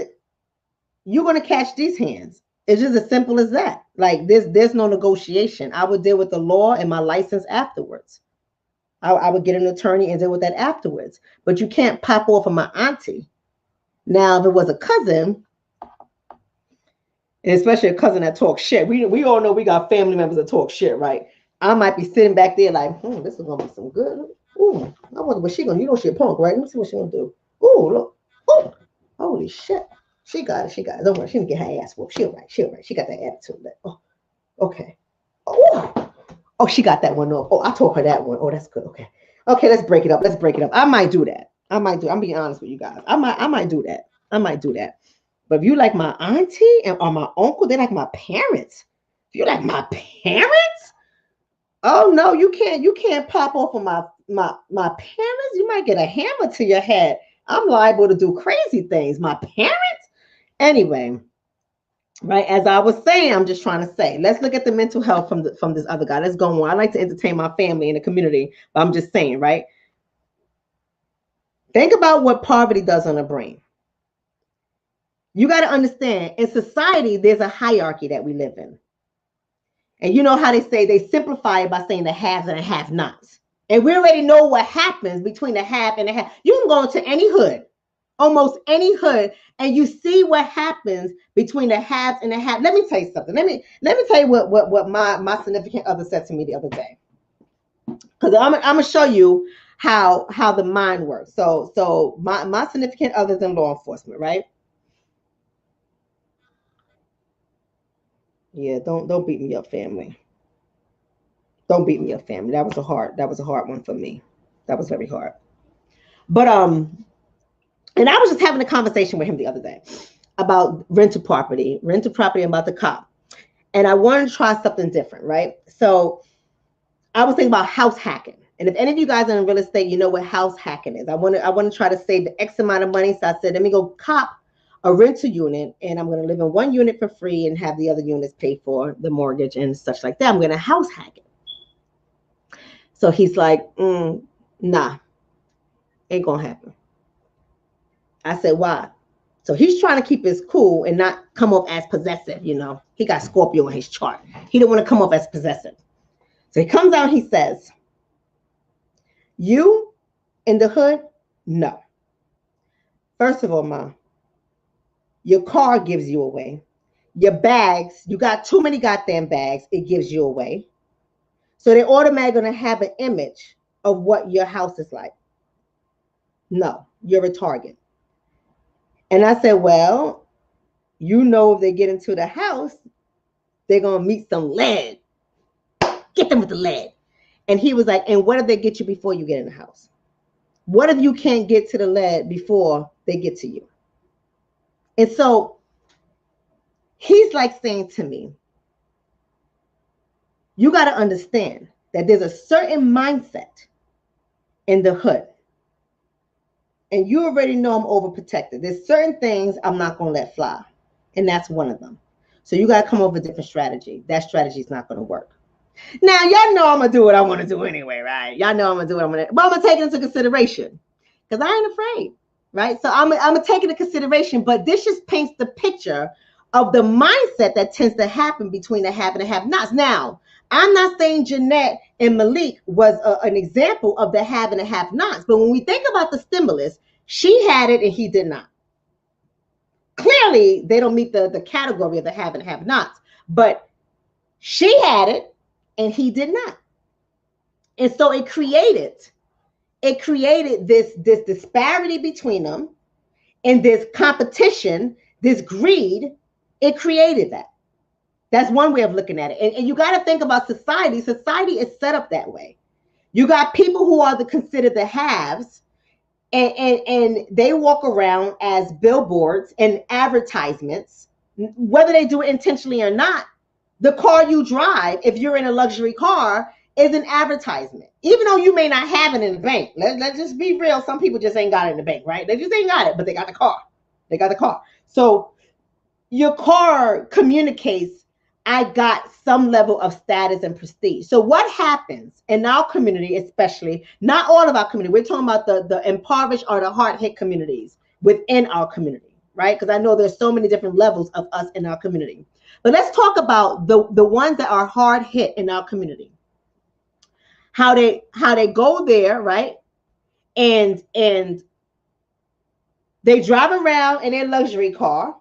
you're going to catch these hands. It's just as simple as that. Like there's no negotiation. I would deal with the law and my license afterwards. I would get an attorney and deal with that afterwards. But you can't pop off of my auntie. Now, if it was a cousin, and especially a cousin that talks shit, we all know we got family members that talk shit, right? I might be sitting back there like, this is gonna be some good. Ooh, I wonder what she gonna, you know she a punk, right? Let me see what she gonna do. Ooh, look. Ooh, holy shit. She got it. Don't worry, she didn't get her ass whooped. She'll right. She got that attitude. Oh, okay. Oh, she got that one off. Oh, I taught her that one. Oh, that's good. Okay. Okay, let's break it up. I might do that. I'm being honest with you guys. I might do that. But if you like my auntie or my uncle, they're like my parents. If you like my parents, oh no, you can't pop off of my parents. You might get a hammer to your head. I'm liable to do crazy things. My parents? Anyway, right, as I was saying, I'm just trying to say, let's look at the mental health from this other guy. Let's go on. I like to entertain my family and the community, but I'm just saying, right? Think about what poverty does on the brain. You got to understand, in society, there's a hierarchy that we live in. And you know how they say they simplify it by saying the haves and the have-nots. And we already know what happens between the have and the have. You can go into any hood, almost any hood, and you see what happens between the haves and the have. Let me tell you something. Let me tell you what my significant other said to me the other day. Because I'm gonna show you how the mind works. So my significant other's in law enforcement, right? Yeah, don't beat me up, family. Don't beat me up, family. That was a hard one for me. That was very hard. But and I was just having a conversation with him the other day about rental property about the cop. And I wanted to try something different, right? So I was thinking about house hacking. And if any of you guys are in real estate, you know what house hacking is. I want to try to save the X amount of money. So I said, let me go cop a rental unit, and I'm going to live in one unit for free and have the other units pay for the mortgage and such like that. I'm going to house hack it. So he's like, nah, ain't going to happen. I said, why? So he's trying to keep his cool and not come off as possessive, you know. He got Scorpio in his chart. He didn't want to come off as possessive. So he comes out, he says, you in the hood? No. First of all, Ma, your car gives you away. Your bags, you got too many goddamn bags, it gives you away. So they're automatically going to have an image of what your house is like. No, you're a target. And I said, well, you know, if they get into the house, they're going to meet some lead. Get them with the lead. And he was like, and what if they get you before you get in the house? What if you can't get to the lead before they get to you? And so he's like saying to me, you got to understand that there's a certain mindset in the hood. And you already know I'm overprotected. There's certain things I'm not going to let fly. And that's one of them. So you got to come up with a different strategy. That strategy is not going to work. Now, y'all know I'm going to do what I want to do anyway, right? Y'all know I'm going to do what I'm going to do. But I'm going to take it into consideration because I ain't afraid, right? So I'm going to take it into consideration. But this just paints the picture of the mindset that tends to happen between the have and the have-nots. Now, I'm not saying Jeanette and Malik was an example of the have and the have-nots. But when we think about the stimulus, she had it and he did not. Clearly, they don't meet the category of the have and have-nots. But she had it and he did not. And so it created this disparity between them and this competition, this greed. It created that. That's one way of looking at it. And you got to think about society. Society is set up that way. You got people who are considered the haves, and they walk around as billboards and advertisements, whether they do it intentionally or not. The car you drive, if you're in a luxury car, is an advertisement. Even though you may not have it in the bank. Let's just be real. Some people just ain't got it in the bank, right? They just ain't got it, but they got the car. They got the car. So your car communicates, I got some level of status and prestige. So what happens in our community, especially, not all of our community, we're talking about the impoverished or the hard hit communities within our community, right? Because I know there's so many different levels of us in our community. But let's talk about the ones that are hard hit in our community. How they go there, right? And they drive around in their luxury car.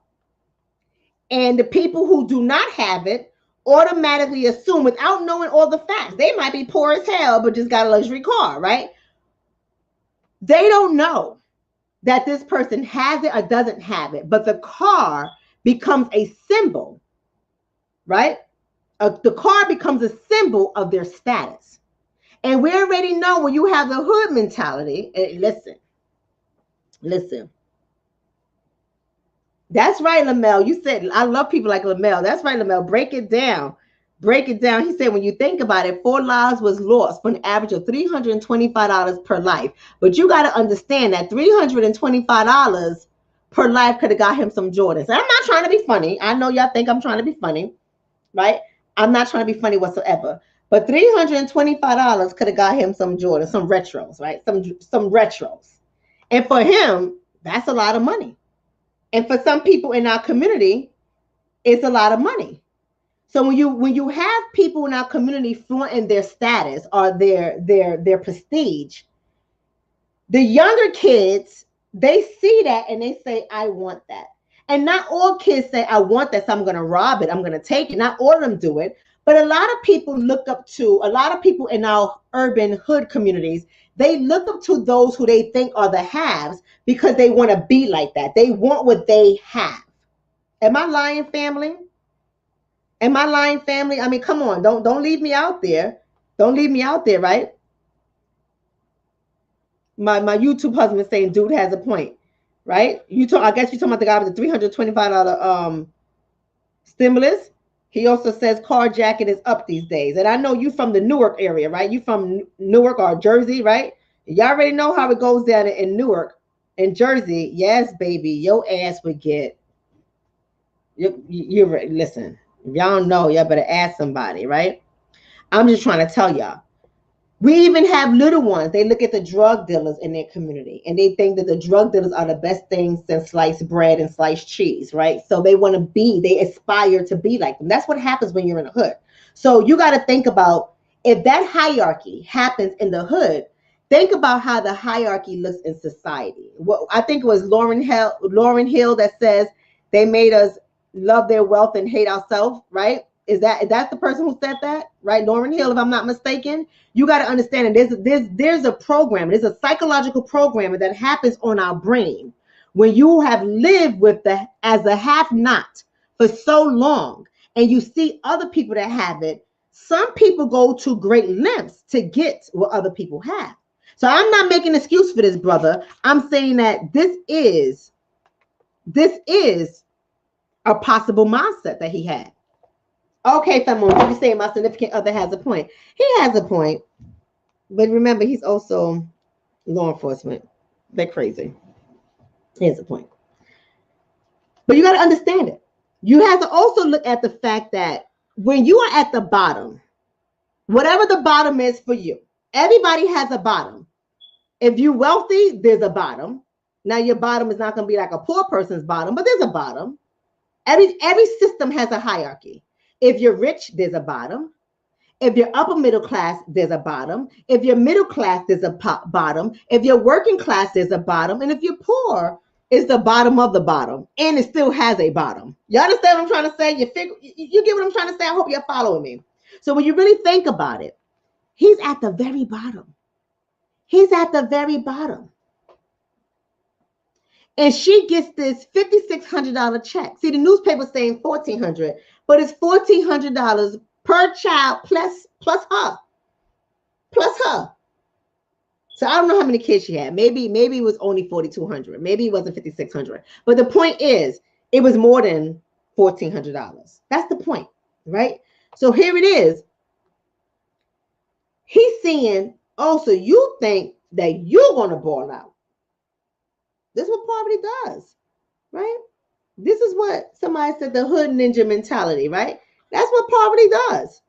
And the people who do not have it automatically assume, without knowing all the facts, they might be poor as hell, but just got a luxury car, right? They don't know that this person has it or doesn't have it, but the car becomes a symbol, right? The car becomes a symbol of their status. And we already know when you have the hood mentality, listen. That's right, Lamel. You said, I love people like Lamel. That's right, Lamel. Break it down. He said, when you think about it, 4 lives was lost for an average of $325 per life. But you got to understand that $325 per life could have got him some Jordans. And I'm not trying to be funny. I know y'all think I'm trying to be funny, right? I'm not trying to be funny whatsoever. But $325 could have got him some Jordans, some retros, right? Some retros. And for him, that's a lot of money. And for some people in our community, it's a lot of money. So when you have people in our community flaunting their status or their prestige, the younger kids, they see that and they say, I want that. And not all kids say, I want that, so I'm going to rob it, I'm going to take it. Not all of them do it. But a lot of people look up to, a lot of people in our urban hood communities, they look up to those who they think are the haves because they want to be like that. They want what they have. Am I lying, family? Am I lying, family? I mean, come on, don't leave me out there. Don't leave me out there, right? My YouTube husband saying, dude has a point, right? I guess you're talking about the guy with the $325 stimulus. He also says carjacking is up these days. And I know you from the Newark area, right? You from Newark or Jersey, right? You already know how it goes down in Newark. In Jersey, yes, baby, your ass would get. You listen. If y'all don't know, y'all better ask somebody, right? I'm just trying to tell y'all. We even have little ones. They look at the drug dealers in their community and they think that the drug dealers are the best things since sliced bread and sliced cheese, right? So they want to be, they aspire to be like them. That's what happens when you're in the hood. So you got to think about if that hierarchy happens in the hood, think about how the hierarchy looks in society. Well, I think it was Lauren Hill that says they made us love their wealth and hate ourselves, right? That's the person who said that, right? Lauren Hill, if I'm not mistaken. You got to understand that there's a program, there's a psychological program that happens on our brain when you have lived with the as a have-not for so long, and you see other people that have it. Some people go to great lengths to get what other people have. So I'm not making an excuse for this brother. I'm saying that this is a possible mindset that he had. Okay, Famon, you say my significant other has a point. He has a point. But remember, he's also law enforcement. They're crazy. Here's the point. But you got to understand it. You have to also look at the fact that when you are at the bottom, whatever the bottom is for you, everybody has a bottom. If you're wealthy, there's a bottom. Now, your bottom is not going to be like a poor person's bottom, but there's a bottom. Every system has a hierarchy. If you're rich, there's a bottom. If you're upper middle class, there's a bottom. If you're middle class, there's a bottom. If you're working class, there's a bottom. And if you're poor, it's the bottom of the bottom. And it still has a bottom. You understand what I'm trying to say? You get what I'm trying to say? I hope you're following me. So when you really think about it, he's at the very bottom. He's at the very bottom. And she gets this $5,600 check. See, the newspaper's saying $1,400, but it's $1,400 per child plus her. Plus her. So I don't know how many kids she had. Maybe it was only 4,200. Maybe it wasn't 5,600. But the point is, it was more than $1,400. That's the point, right? So here it is. He's saying, oh, so you think that you're going to ball out. This is what poverty does, right? This is what somebody said, the hood ninja mentality, right? That's what poverty does,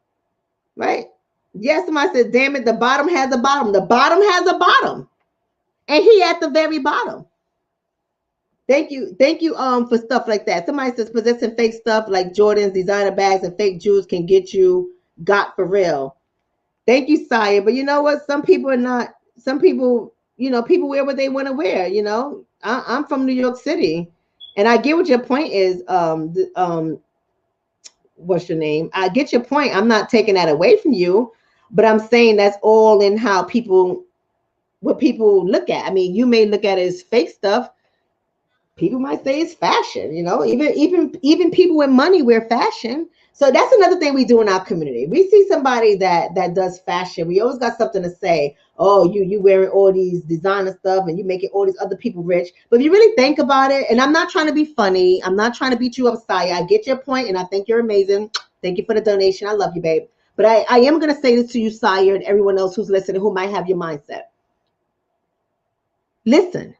right? Yes, somebody said, damn it, the bottom has a bottom. The bottom has a bottom. And he at the very bottom. Thank you for stuff like that. Somebody says possessing fake stuff like Jordans, designer bags, and fake jewels can get you got for real. Thank you, Sire. But you know what? Some people are not. Some people, people wear what they want to wear. I'm from New York City, and I get what your point is. What's your name? I get your point. I'm not taking that away from you, but I'm saying that's all in how what people look at. I mean, you may look at it as fake stuff. People might say it's fashion, even people with money wear fashion. So that's another thing we do in our community. We see somebody that does fashion. We always got something to say. Oh, you wearing all these designer stuff and you making all these other people rich. But if you really think about it, and I'm not trying to be funny, I'm not trying to beat you up, Saya. I get your point, and I think you're amazing. Thank you for the donation. I love you, babe. But I am going to say this to you, Saya, and everyone else who's listening who might have your mindset. Listen,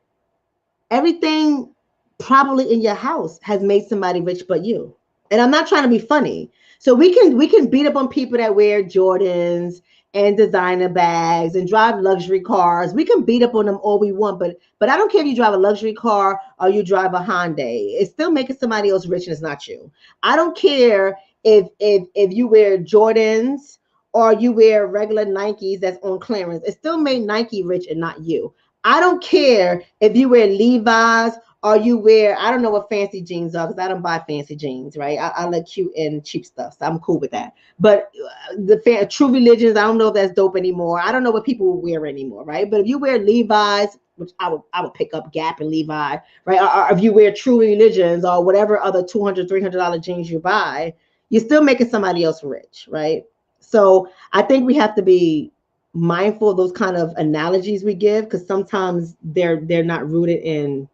everything probably in your house has made somebody rich but you. And I'm not trying to be funny. So we can beat up on people that wear Jordans and designer bags and drive luxury cars. We can beat up on them all we want, but I don't care if you drive a luxury car or you drive a Hyundai. It's still making somebody else rich and it's not you. I don't care if you wear Jordans or you wear regular Nikes that's on clearance. It still made Nike rich and not you. I don't care if you wear Levi's or you wear, I don't know what fancy jeans are because I don't buy fancy jeans, right? I like cute and cheap stuff, so I'm cool with that. But the True Religions, I don't know if that's dope anymore. I don't know what people wear anymore, right? But if you wear Levi's, which I would pick up Gap and Levi, right? Or if you wear True Religions or whatever other $200, $300 jeans you buy, you're still making somebody else rich, right? So I think we have to be mindful of those kind of analogies we give because sometimes they're not rooted in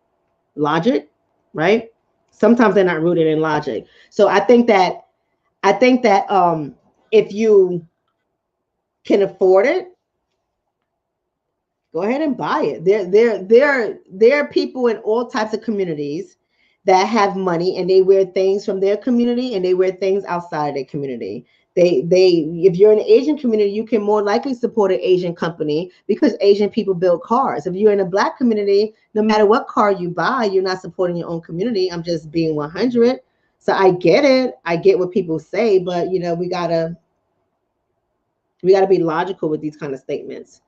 logic, right? Sometimes they're not rooted in logic. So I think that if you can afford it, Go ahead and buy it. There are people in all types of communities that have money and they wear things from their community and they wear things outside of their community. They if you're in the Asian community, you can more likely support an Asian company because Asian people build cars. If you're in a black community, no matter what car you buy, you're not supporting your own community. I'm just being 100. So I get it. I get what people say, but we gotta be logical with these kind of statements.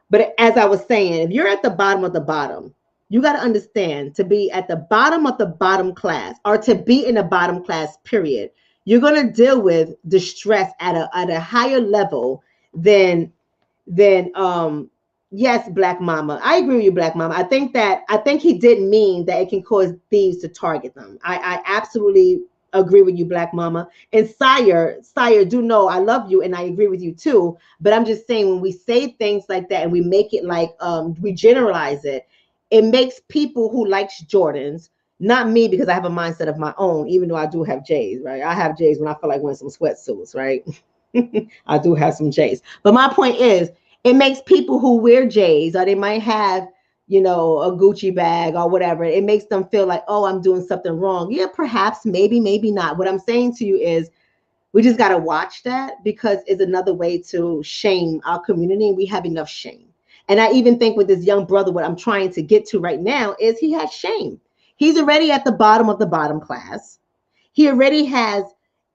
But as I was saying, if you're at the bottom of the bottom, you got to understand to be at the bottom of the bottom class or to be in the bottom class, period, you're going to deal with distress at a higher level than yes, Black Mama. I agree with you, Black Mama. I think he didn't mean that it can cause thieves to target them. I absolutely agree with you, Black Mama. And Sire, do know I love you and I agree with you too. But I'm just saying when we say things like that and we make it like we generalize it, it makes people who likes Jordans, not me because I have a mindset of my own, even though I do have J's, right? I have J's when I feel like wearing some sweatsuits, right? I do have some J's. But my point is, it makes people who wear J's or they might have, a Gucci bag or whatever, it makes them feel like, oh, I'm doing something wrong. Yeah, perhaps, maybe, maybe not. What I'm saying to you is we just got to watch that because it's another way to shame our community. And we have enough shame. And I even think with this young brother, what I'm trying to get to right now is he has shame. He's already at the bottom of the bottom class. He already has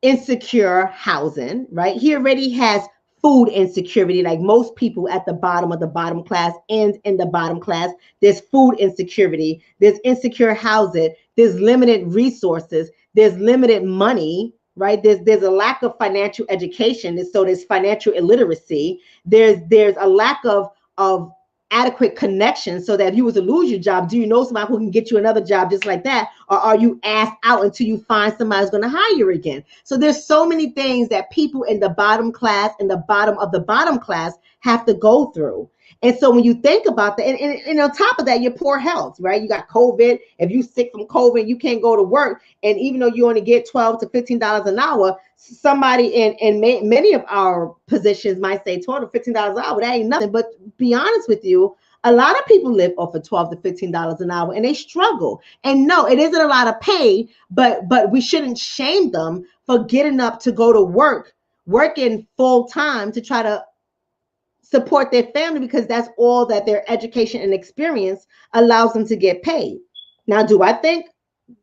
insecure housing, right? He already has food insecurity, like most people at the bottom of the bottom class and in the bottom class. There's food insecurity, there's insecure housing, there's limited resources, there's limited money, right? There's a lack of financial education, so there's financial illiteracy. There's a lack of adequate connection so that if you was to lose your job, do you know somebody who can get you another job just like that? Or are you asked out until you find somebody who's going to hire you again? So there's so many things that people in the bottom class and the bottom of the bottom class have to go through. And so when you think about that, and on top of that, your poor health, right? You got COVID. If you sick from COVID, you can't go to work. And even though you only get $12 to $15 an hour, somebody in many of our positions might say $12 to $15 an hour. That ain't nothing. But be honest with you, a lot of people live off of $12 to $15 an hour and they struggle. And no, it isn't a lot of pay, but we shouldn't shame them for getting up to go to work, working full time to try to support their family because that's all that their education and experience allows them to get paid. Now, do I think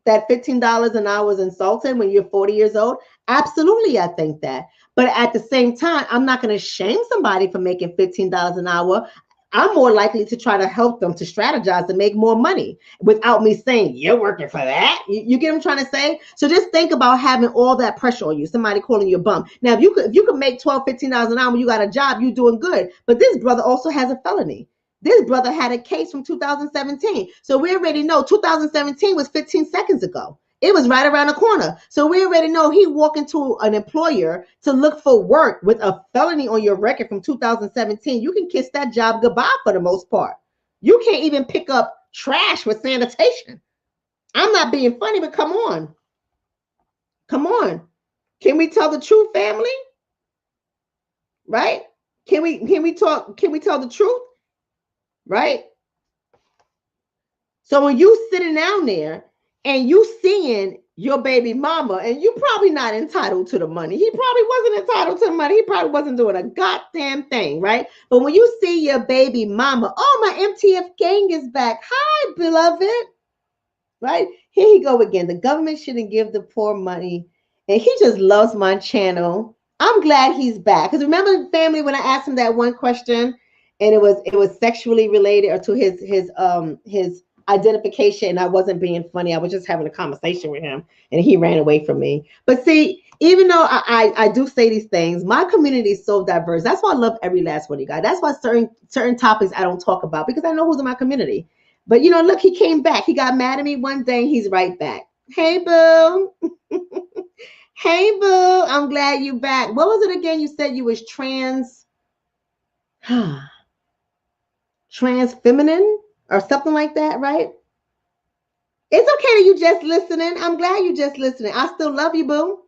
that $15 an hour is insulting when you're 40 years old? Absolutely, I think that. But at the same time, I'm not going to shame somebody for making $15 an hour. I'm more likely to try to help them to strategize to make more money without me saying, you're working for that. You get what I'm trying to say? So just think about having all that pressure on you, somebody calling you a bum. Now, if you could make $12, $15 an hour when you got a job, you're doing good. But this brother also has a felony. This brother had a case from 2017. So we already know 2017 was 15 seconds ago. It was right around the corner. So we already know he walked into an employer to look for work with a felony on your record from 2017. You can kiss that job goodbye for the most part. You can't even pick up trash with sanitation. I'm not being funny, but come on. Come on. Can we tell the truth, family? Right? Can we tell the truth? Right? So when you sitting down there and you seeing your baby mama, and you probably not entitled to the money. He probably wasn't entitled to the money. He probably wasn't doing a goddamn thing, right? But when you see your baby mama, oh, my MTF gang is back. Hi, beloved. Right? Here you go again. The government shouldn't give the poor money. And he just loves my channel. I'm glad he's back. Because remember, family, when I asked him that one question, and it was sexually related or to his identification, and I wasn't being funny. I was just having a conversation with him, and he ran away from me. But see, even though I do say these things, my community is so diverse. That's why I love every last one of you guys. That's why certain topics I don't talk about, because I know who's in my community. But look, he came back. He got mad at me one day. He's right back. Hey, boo. Hey, boo. I'm glad you back. What was it again? You said you was trans feminine or something like that, right? It's okay that you just listening. I'm glad you just listening. I still love you, boo.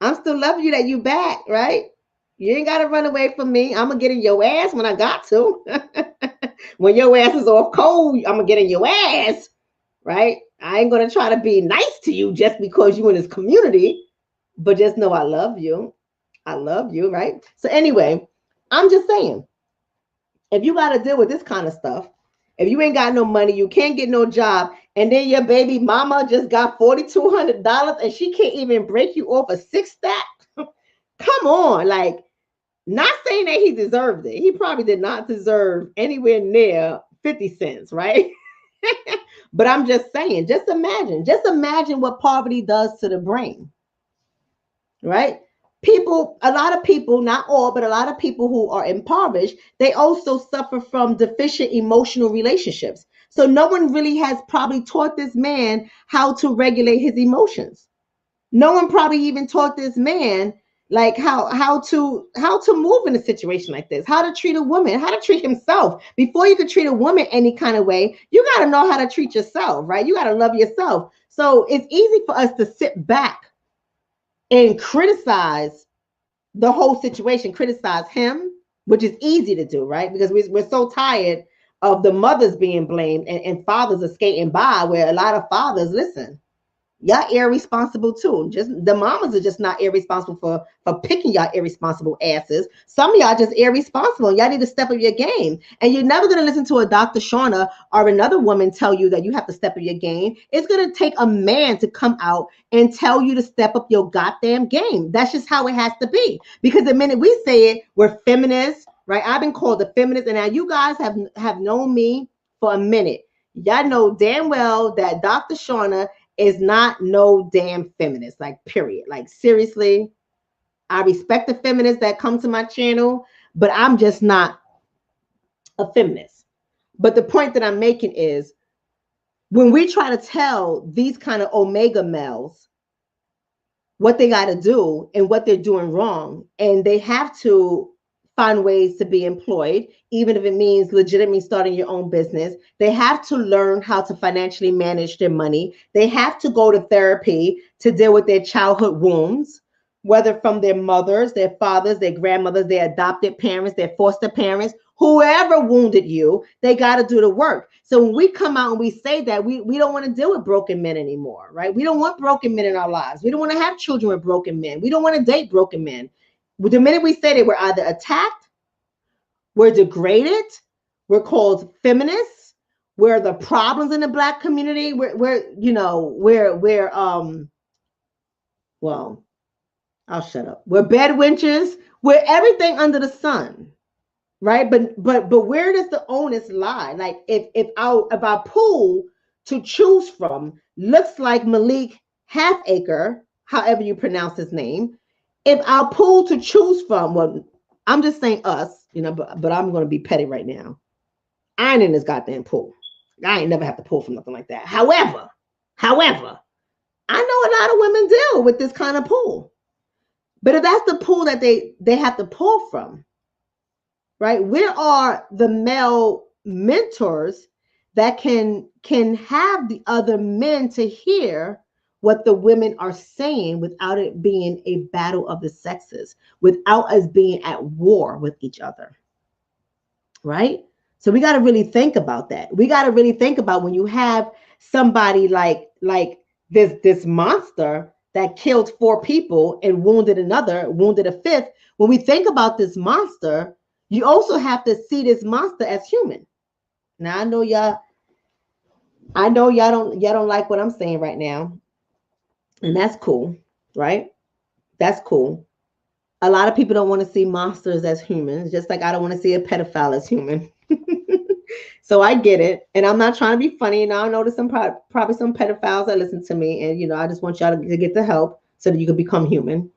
I'm still loving you that you back, right? You ain't got to run away from me. I'm going to get in your ass when I got to. When your ass is off cold, I'm gonna get in your ass, right? I ain't gonna try to be nice to you just because you in this community, but just know I love you. I love you, right? So anyway, I'm just saying, if you got to deal with this kind of stuff, if you ain't got no money, you can't get no job, and then your baby mama just got $4,200 and she can't even break you off a six stack. Come on, like, not saying that he deserved it. He probably did not deserve anywhere near 50 cents, right? But I'm just saying, just imagine what poverty does to the brain, right? People, a lot of people, not all, but a lot of people who are impoverished, they also suffer from deficient emotional relationships. So no one really has probably taught this man how to regulate his emotions. No one probably even taught this man like how to move in a situation like this, how to treat a woman, how to treat himself. Before you can treat a woman any kind of way, you got to know how to treat yourself, right? You got to love yourself. So it's easy for us to sit back and criticize the whole situation, criticize him, which is easy to do, right? Because we're so tired of the mothers being blamed and fathers are skating by, where a lot of fathers, listen, y'all irresponsible too. Just the mamas are just not irresponsible for picking y'all irresponsible asses. Some of y'all just irresponsible. Y'all need to step up your game. And you're never gonna listen to a Dr. Shonna or another woman tell you that you have to step up your game. It's gonna take a man to come out and tell you to step up your goddamn game. That's just how it has to be. Because the minute we say it, we're feminists, right? I've been called a feminist, and now you guys have known me for a minute. Y'all know damn well that Dr. Shonna is not no damn feminist, like, period. Like, seriously, I respect the feminists that come to my channel, but I'm just not a feminist. But the point that I'm making is, when we try to tell these kind of omega males what they got to do and what they're doing wrong, and they have to find ways to be employed, even if it means legitimately starting your own business. They have to learn how to financially manage their money. They have to go to therapy to deal with their childhood wounds, whether from their mothers, their fathers, their grandmothers, their adopted parents, their foster parents, whoever wounded you. They got to do the work. So when we come out and we say that, we don't want to deal with broken men anymore, right? We don't want broken men in our lives. We don't want to have children with broken men. We don't want to date broken men. The minute we say that, we're either attacked, we're degraded, we're called feminists, we're the problems in the Black community, well, I'll shut up. We're bed wenches, we're everything under the sun, right? But where does the onus lie? Like, if our pool to choose from looks like Malik Halfacre, however you pronounce his name, if our pool to choose from, well, I'm just saying us, but I'm going to be petty right now. I ain't in this goddamn pool. I ain't never have to pull from nothing like that. However, I know a lot of women deal with this kind of pool. But if that's the pool that they have to pull from, right? Where are the male mentors that can have the other men to hear what the women are saying without it being a battle of the sexes, without us being at war with each other, right? So we got to really think about that. We got to really think about when you have somebody like this monster that killed 4 people and wounded a fifth. When we think about this monster, you also have to see this monster as human. Now, I know y'all don't like what I'm saying right now. And that's cool, right? That's cool. A lot of people don't want to see monsters as humans, just like I don't want to see a pedophile as human. So I get it. And I'm not trying to be funny. Now I know there's probably some pedophiles that listen to me. And, I just want y'all to get the help so that you can become human.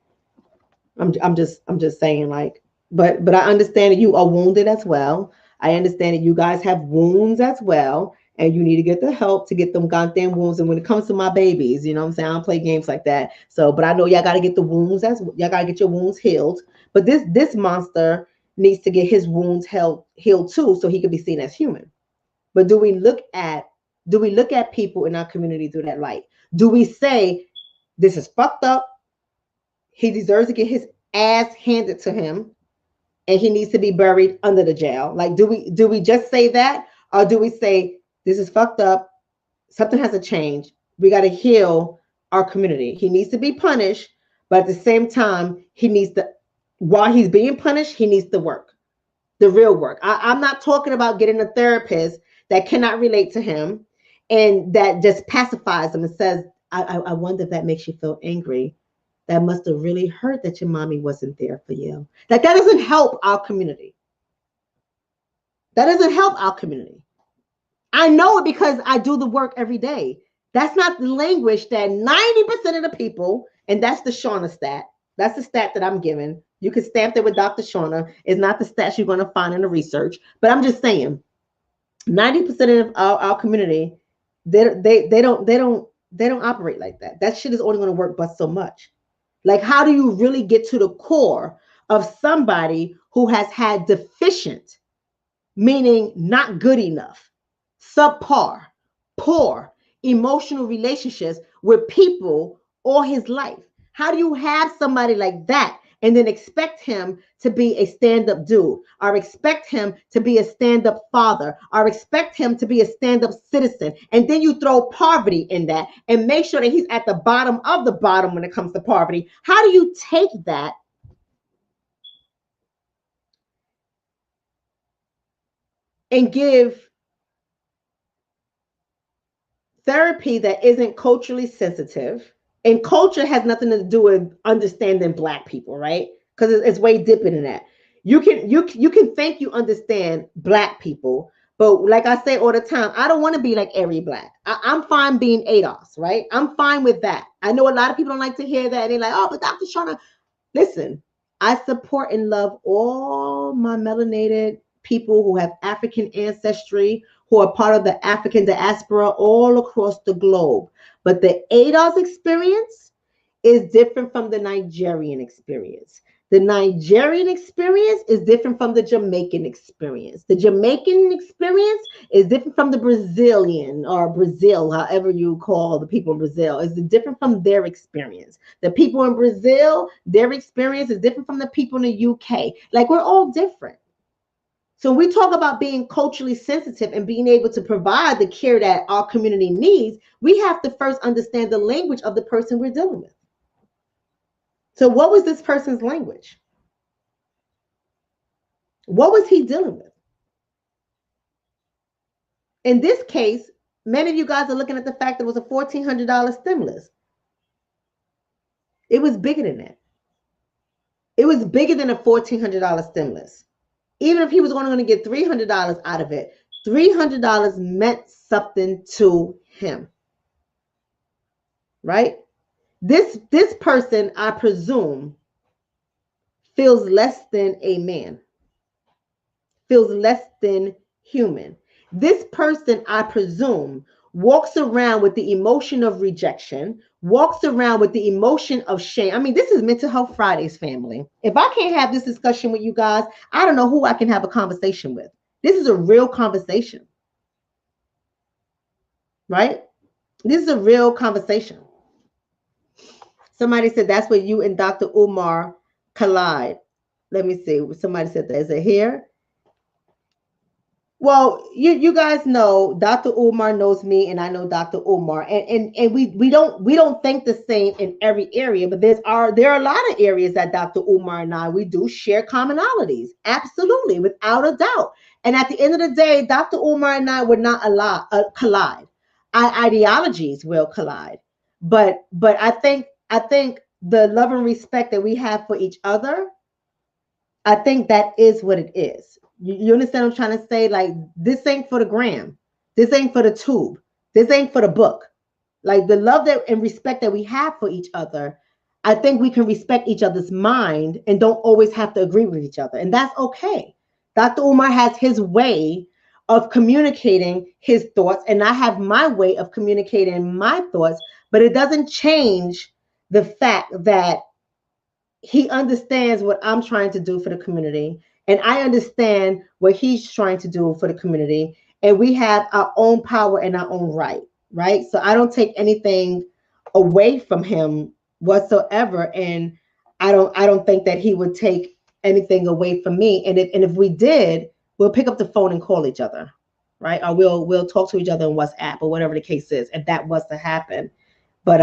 I'm just saying, like, but I understand that you are wounded as well. I understand that you guys have wounds as well, and you need to get the help to get them goddamn wounds. And when it comes to my babies, you know what I'm saying? I don't play games like that. So, but I know y'all got to get the wounds y'all got to get your wounds healed. But this monster needs to get his wounds healed too, so he can be seen as human. But do we look at people in our community through that light? Do we say this is fucked up? He deserves to get his ass handed to him, and he needs to be buried under the jail? Like, do we just say that, or do we say this is fucked up? Something has to change. We got to heal our community. He needs to be punished, but at the same time, he needs to, while he's being punished, he needs to work, the real work. I'm not talking about getting a therapist that cannot relate to him and that just pacifies him and says, I wonder if that makes you feel angry. That must have really hurt that your mommy wasn't there for you. Like, that doesn't help our community. That doesn't help our community. I know it because I do the work every day. That's not the language that 90% of the people, and that's the Shonna stat. That's the stat that I'm giving. You can stamp it with Dr. Shonna. It's not the stats you're going to find in the research, but I'm just saying, 90% of our community, they don't operate like that. That shit is only going to work but so much. Like, how do you really get to the core of somebody who has had deficient, meaning not good enough, subpar, poor emotional relationships with people all his life? How do you have somebody like that and then expect him to be a stand-up dude, or expect him to be a stand-up father, or expect him to be a stand-up citizen, and then you throw poverty in that and make sure that he's at the bottom of the bottom when it comes to poverty? How do you take that and give therapy that isn't culturally sensitive? And culture has nothing to do with understanding Black people, right? Because it's way deeper than that. You can think you understand Black people, but like I say all the time, I don't want to be like every Black. I'm fine being ADOS, right? I'm fine with that. I know a lot of people don't like to hear that. They're like, oh, but Dr. Shonna, listen, I support and love all my melanated people who have African ancestry, who are part of the African diaspora all across the globe. But the ADOS experience is different from the Nigerian experience. The Nigerian experience is different from the Jamaican experience. The Jamaican experience is different from the Brazilian, or Brazil, however you call the people in Brazil, is different from their experience. The people in Brazil, their experience is different from the people in the UK. Like, we're all different. So we talk about being culturally sensitive and being able to provide the care that our community needs. We have to first understand the language of the person we're dealing with. So what was this person's language? What was he dealing with? In this case, many of you guys are looking at the fact that it was a $1,400 stimulus. It was bigger than that. It was bigger than a $1,400 stimulus. Even if he was only going to get $300 out of it, $300 meant something to him, right? This person, I presume, feels less than a man, feels less than human. This person, I presume, walks around with the emotion of rejection, walks around with the emotion of shame. I mean, this is Mental Health Fridays, family. If I can't have this discussion with you guys, I don't know who I can have a conversation with. This is a real conversation, right? This is a real conversation. Somebody said that's where you and Dr. Umar collide. Let me see. Somebody said that. Is it here? Well, you guys know Dr. Umar knows me, and I know Dr. Umar, and we don't think the same in every area, but there are a lot of areas that Dr. Umar and I, we do share commonalities, absolutely, without a doubt. And at the end of the day, Dr. Umar and I would not collide. Our ideologies will collide, but I think the love and respect that we have for each other, I think that is what it is. You understand what I'm trying to say? Like, this ain't for the gram. This ain't for the tube. This ain't for the book. Like, the love that and respect that we have for each other, I think we can respect each other's mind and don't always have to agree with each other. And that's okay. Dr. Umar has his way of communicating his thoughts, and I have my way of communicating my thoughts, but it doesn't change the fact that he understands what I'm trying to do for the community, and I understand what he's trying to do for the community, and we have our own power and our own right? So I don't take anything away from him whatsoever, and I don't think that he would take anything away from me. And if we did, we'll pick up the phone and call each other, right? Or we'll talk to each other on WhatsApp or whatever the case is, if that was to happen. But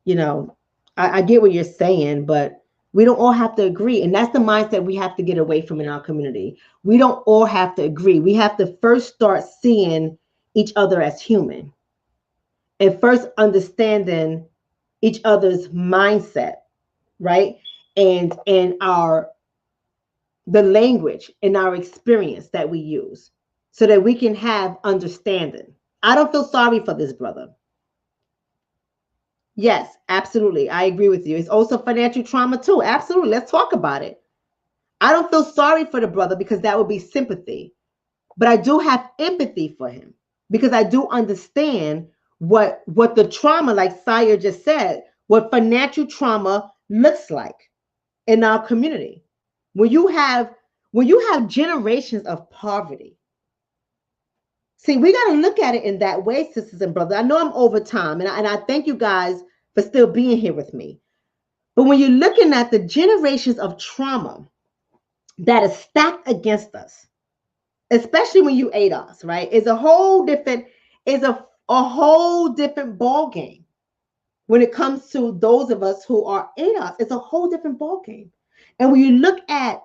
you know, I get what you're saying, but we don't all have to agree. And that's the mindset we have to get away from in our community. We don't all have to agree. We have to first start seeing each other as human and first understanding each other's mindset, right? And the language and our experience that we use so that we can have understanding. I don't feel sorry for this brother. Yes, absolutely. I agree with you. It's also financial trauma too. Absolutely. Let's talk about it. I don't feel sorry for the brother because that would be sympathy. But I do have empathy for him because I do understand what the trauma, like Sire just said, what financial trauma looks like in our community. When you have generations of poverty. See, we got to look at it in that way, sisters and brothers. I know I'm over time, and I thank you guys for still being here with me. But when you're looking at the generations of trauma that is stacked against us, especially when you ADOS, right, is a whole different ball game. When it comes to those of us who are ADOS, it's a whole different ball game. And when you look at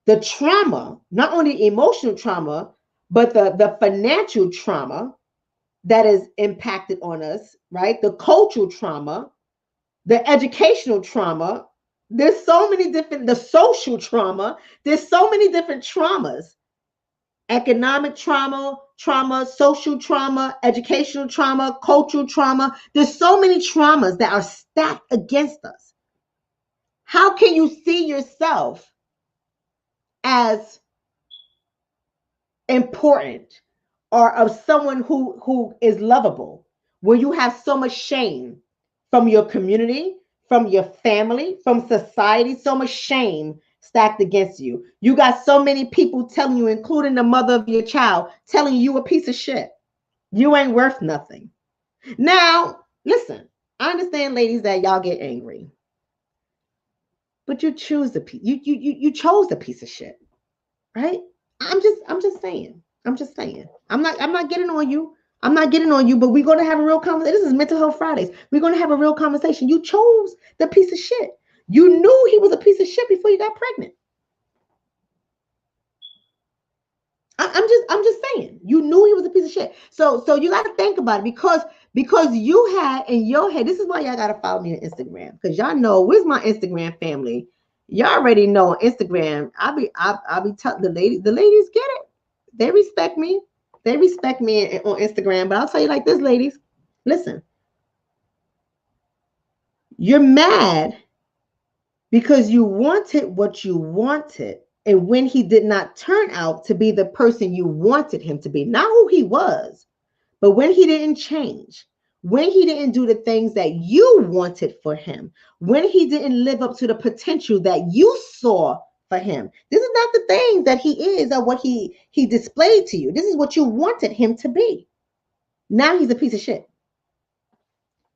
the trauma, not only emotional trauma, but the financial trauma that is impacted on us, right? The cultural trauma, the educational trauma. There's so many different, the social trauma. There's so many different traumas. Economic trauma, social trauma, educational trauma, cultural trauma. There's so many traumas that are stacked against us. How can you see yourself as important or of someone who is lovable when you have so much shame from your community, from your family, from society, so much shame stacked against you? You got so many people telling you, including the mother of your child, telling you a piece of shit. You ain't worth nothing. Now, listen, I understand, ladies, that y'all get angry, but you choose the you chose the piece of shit, right? I'm just saying. I'm just saying. I'm not getting on you. I'm not getting on you, but we're going to have a real conversation. This is Mental Health Fridays. We're going to have a real conversation. You chose the piece of shit. You knew he was a piece of shit before you got pregnant. I'm just saying. You knew he was a piece of shit. So you got to think about it because you had in your head. This is why y'all got to follow me on Instagram, because y'all know where's my Instagram family. Y'all already know on Instagram. I'll be telling the ladies get it. They respect me. They respect me on Instagram. But I'll tell you like this, ladies. Listen, you're mad because you wanted what you wanted. And when he did not turn out to be the person you wanted him to be, not who he was, but when he didn't change, when he didn't do the things that you wanted for him, when he didn't live up to the potential that you saw for him. This is not the thing that he is or what he displayed to you. This is what you wanted him to be. Now he's a piece of shit.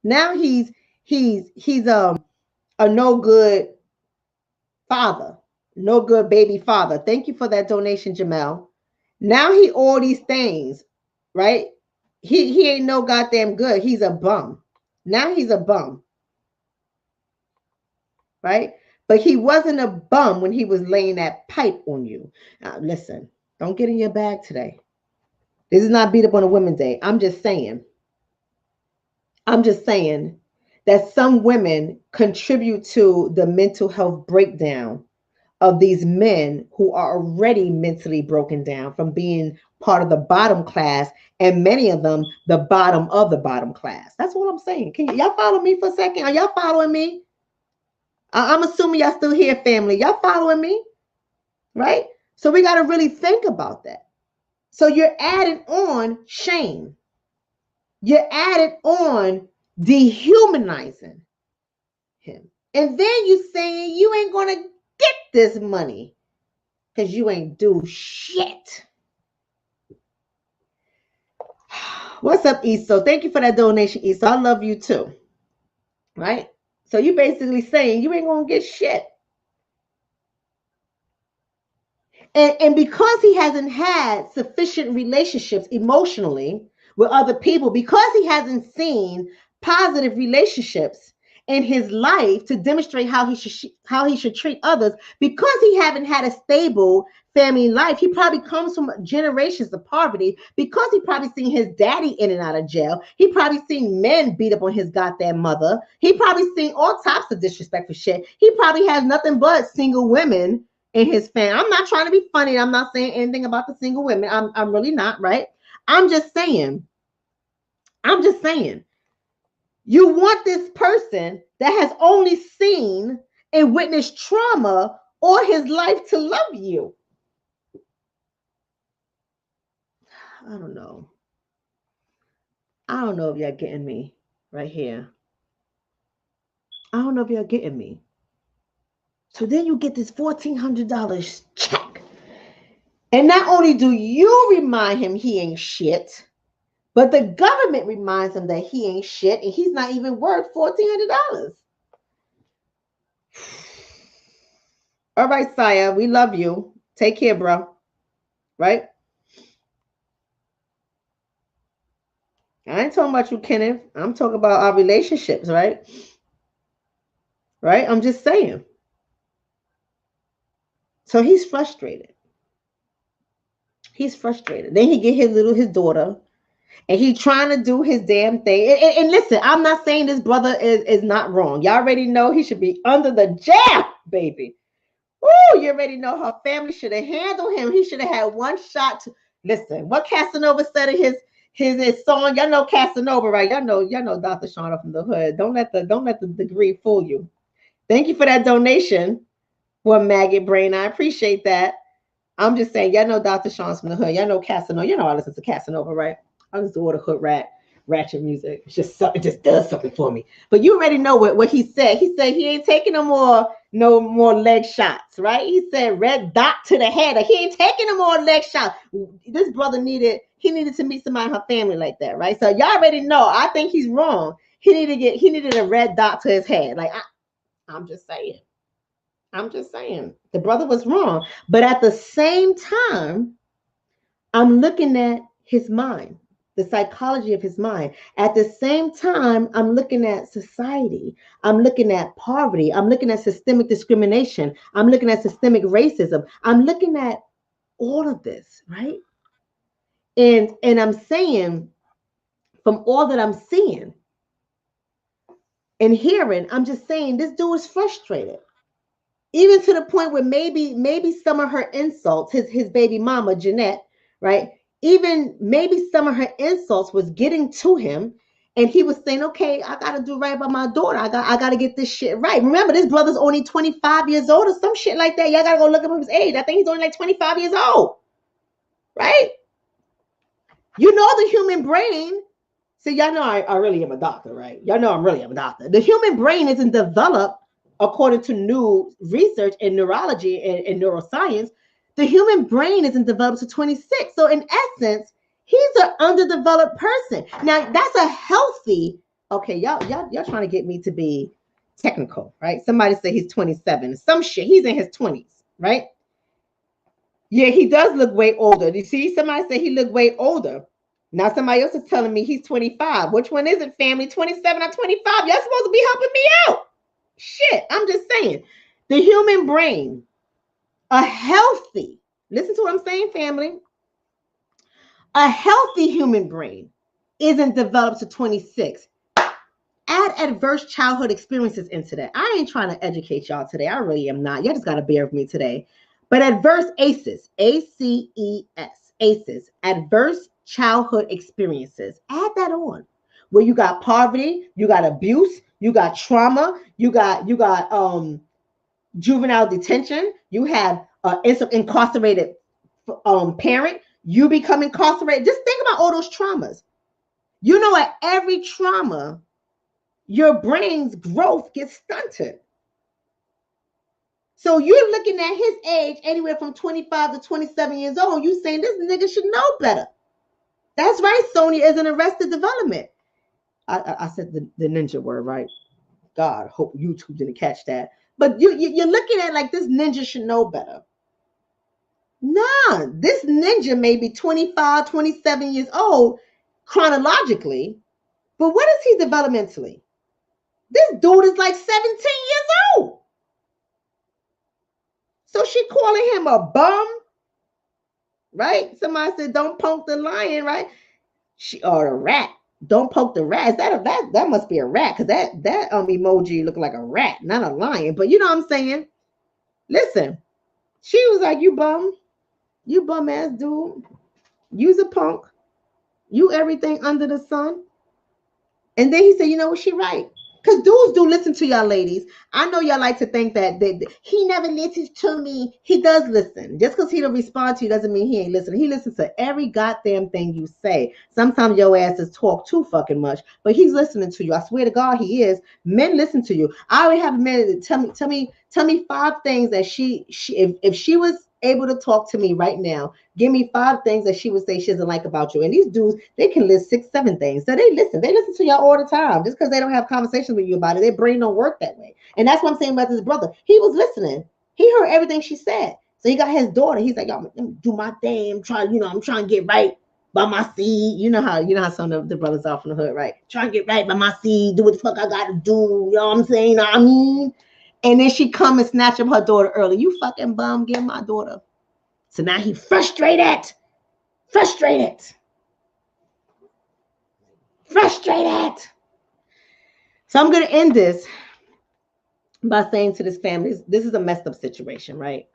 Now he's a no good father, no good baby father. Thank you for that donation, Jamel. Now he all these things, right? He ain't no goddamn good. He's a bum. Now he's a bum, right? But he wasn't a bum when he was laying that pipe on you. Now, listen, don't get in your bag today. This is not beat up on a women's day. I'm just saying that some women contribute to the mental health breakdown of these men who are already mentally broken down from being part of the bottom class, and many of them the bottom of the bottom class. That's what I'm saying. Can y'all follow me for a second? Are y'all following me? I'm assuming y'all still here, family. Y'all following me, right? So we got to really think about that. So you're adding on shame. You're adding on dehumanizing him. And then you saying you ain't going to get this money because you ain't do shit. What's up, Eso? Thank you for that donation, Eso. I love you too. Right? So you basically saying you ain't going to get shit. And because he hasn't had sufficient relationships emotionally with other people, because he hasn't seen positive relationships in his life to demonstrate how he should treat others, because he haven't had a stable family life, he probably comes from generations of poverty, because he probably seen his daddy in and out of jail. He probably seen men beat up on his goddamn mother. He probably seen all types of disrespectful shit. He probably has nothing but single women in his family. I'm not trying to be funny. I'm not saying anything about the single women. I'm really not, right? I'm just saying, I'm just saying, you want this person that has only seen and witnessed trauma all his life to love you. I don't know. I don't know if y'all getting me right here. I don't know if y'all getting me. So then you get this $1,400 check. And not only do you remind him he ain't shit, but the government reminds him that he ain't shit and he's not even worth $1,400. All right, Saya, we love you. Take care, bro. Right? I ain't talking about you, Kenneth. I'm talking about our relationships, right? Right? I'm just saying. So he's frustrated. He's frustrated. Then he get his daughter, and he trying to do his damn thing. And listen, I'm not saying this brother is not wrong. Y'all already know he should be under the jail, baby. Woo, you already know her family should have handled him. He should have had one shot. Listen, what Casanova said in his song. Y'all know Casanova, right? Y'all know Dr. Shonna from the hood. Don't let the degree fool you. Thank you for that donation, one maggot brain. I appreciate that. I'm just saying, y'all know Dr. Sean's from the hood. Y'all know Casanova. You know I listen to Casanova, right? I listen to all the hood ratchet music. It just does something for me. But you already know what he said. He said he ain't taking no more leg shots, right? He said red dot to the head. He ain't taking no more leg shots. This brother needed to meet somebody in her family like that, right? So y'all already know. I think he's wrong. He needed a red dot to his head. Like I'm just saying. I'm just saying. The brother was wrong. But at the same time, I'm looking at his mind, the psychology of his mind. At the same time, I'm looking at society. I'm looking at poverty. I'm looking at systemic discrimination. I'm looking at systemic racism. I'm looking at all of this, right? And I'm saying, from all that I'm seeing and hearing, I'm just saying this dude is frustrated. Even to the point where maybe some of her insults, his baby mama, Jeanette, right? Even maybe some of her insults was getting to him. And he was saying, okay, I got to do right by my daughter. I got to get this shit right. Remember, this brother's only 25 years old or some shit like that. Y'all got to go look up his age. I think he's only like 25 years old, right? You know the human brain. See, y'all know I really am a doctor, right? Y'all know I'm really a doctor. The human brain isn't developed according to new research in neurology and neuroscience. The human brain isn't developed to 26. So in essence, he's an underdeveloped person. Now that's a healthy. Okay, y'all trying to get me to be technical, right? Somebody say he's 27. Some shit. He's in his 20s, right? Yeah, he does look way older. You see, somebody say he looked way older. Now somebody else is telling me he's 25. Which one is it, family? 27 or 25? Y'all supposed to be helping me out. Shit, I'm just saying. The human brain, a healthy, listen to what I'm saying, family. A healthy human brain isn't developed to 26. Add adverse childhood experiences into that. I ain't trying to educate y'all today. I really am not. Y'all just got to bear with me today. But adverse ACEs, ACES, ACEs, adverse childhood experiences. Add that on. Where you got poverty, you got abuse, you got trauma, you got juvenile detention, you have incarcerated parent, you become incarcerated. Just think about all those traumas. You know, at every trauma, your brain's growth gets stunted. So you're looking at his age anywhere from 25 to 27 years old. You saying this nigga should know better. That's right, Sony is an arrested development. I said the ninja word, right? God, hope YouTube didn't catch that. But you're looking at like this ninja should know better. Nah, this ninja may be 25, 27 years old chronologically, but what is he developmentally? This dude is like 17 years old. So she calling him a bum, right? Somebody said, don't poke the lion, right? Or a rat. Don't poke the rat. Is that a rat? That must be a rat, because that emoji looked like a rat, not a lion. But you know what I'm saying? Listen, she was like, you bum ass dude. You's a punk. You everything under the sun. And then he said, you know what, she right. Because dudes do listen to y'all ladies. I know y'all like to think that he never listens to me. He does listen. Just because he don't respond to you doesn't mean he ain't listening. He listens to every goddamn thing you say. Sometimes your asses talk too fucking much, but he's listening to you. I swear to God, he is. Men listen to you. I already have a minute to tell me 5 things that she if she was able to talk to me right now, give me 5 things that she would say she doesn't like about you. And these dudes, they can list 6, 7 things. So they listen to y'all all the time. Just because they don't have conversations with you about it, their brain don't work that way. And that's what I'm saying about this brother. He was listening. He heard everything she said. So he got his daughter. He's like, yo, I'm do my thing. I'm trying to get right by my seed. You know how some of the brothers are from the hood, right? Trying to get right by my seed. Do what the fuck I got to do. You know what I'm saying? You know what I mean? And then she come and snatch up her daughter early. You fucking bum, get my daughter. So now he frustrated. So I'm going to end this by saying to this family, this is a messed up situation, right?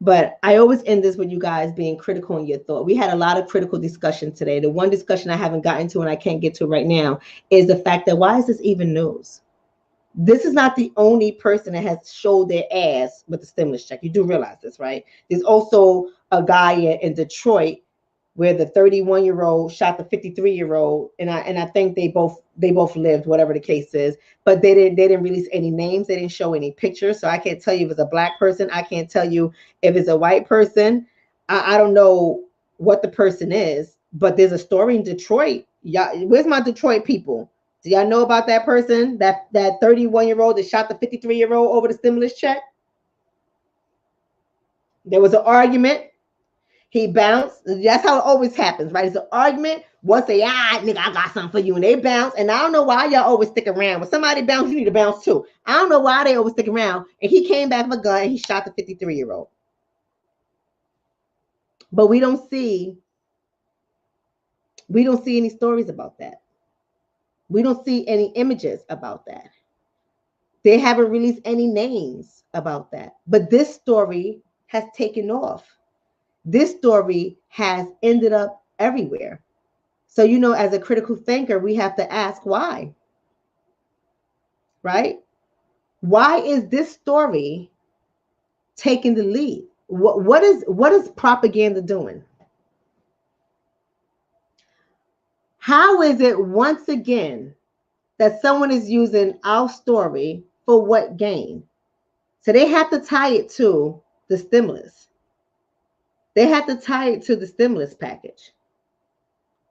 But I always end this with you guys being critical in your thought. We had a lot of critical discussion today. The one discussion I haven't gotten to and I can't get to right now is the fact that why is this even news? This is not the only person that has showed their ass with the stimulus check. You do realize this, right? There's also a guy in Detroit where the 31-year-old shot the 53-year-old, and I think they both lived, whatever the case is, but they didn't release any names. They didn't show any pictures, so I can't tell you if it's a black person. I can't tell you if it's a white person. I don't know what the person is, but there's a story in Detroit. Y'all, where's my Detroit people? Do y'all know about that person, that 31-year-old that shot the 53-year-old over the stimulus check? There was an argument. He bounced. That's how it always happens, right? It's an argument. Once they, nigga, I got something for you. And they bounce. And I don't know why y'all always stick around. When somebody bounce, you need to bounce too. I don't know why they always stick around. And he came back with a gun and he shot the 53-year-old. But we don't see any stories about that. We don't see any images about that. They haven't released any names about that. But this story has taken off. This story has ended up everywhere. So, as a critical thinker, we have to ask why, right? Why is this story taking the lead? What is propaganda doing? How is it once again that someone is using our story for what gain? So they have to tie it to the stimulus. They have to tie it to the stimulus package.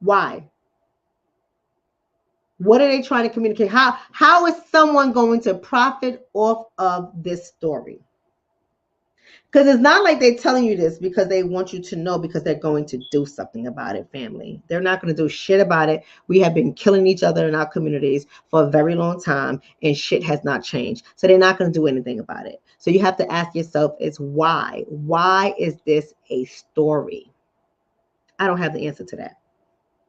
Why? What are they trying to communicate? How is someone going to profit off of this story? Because it's not like they're telling you this because they want you to know, because they're going to do something about it, family. They're not going to do shit about it. We have been killing each other in our communities for a very long time, and shit has not changed. So they're not going to do anything about it. So you have to ask yourself, is why? Why is this a story? I don't have the answer to that.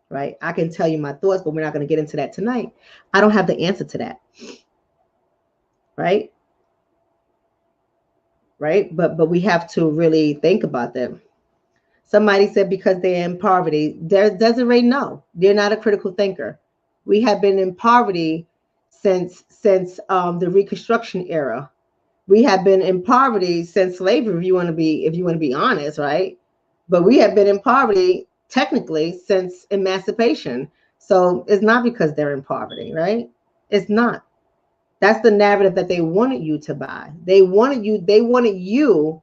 Right? I can tell you my thoughts, but we're not going to get into that tonight. I don't have the answer to that. Right? Right? But we have to really think about them. Somebody said because they're in poverty. Desiree, no, they're not a critical thinker. We have been in poverty since the Reconstruction era. We have been in poverty since slavery, if you want to be honest, right? But we have been in poverty technically since emancipation. So it's not because they're in poverty, right? It's not. That's the narrative that they wanted you to buy. They wanted you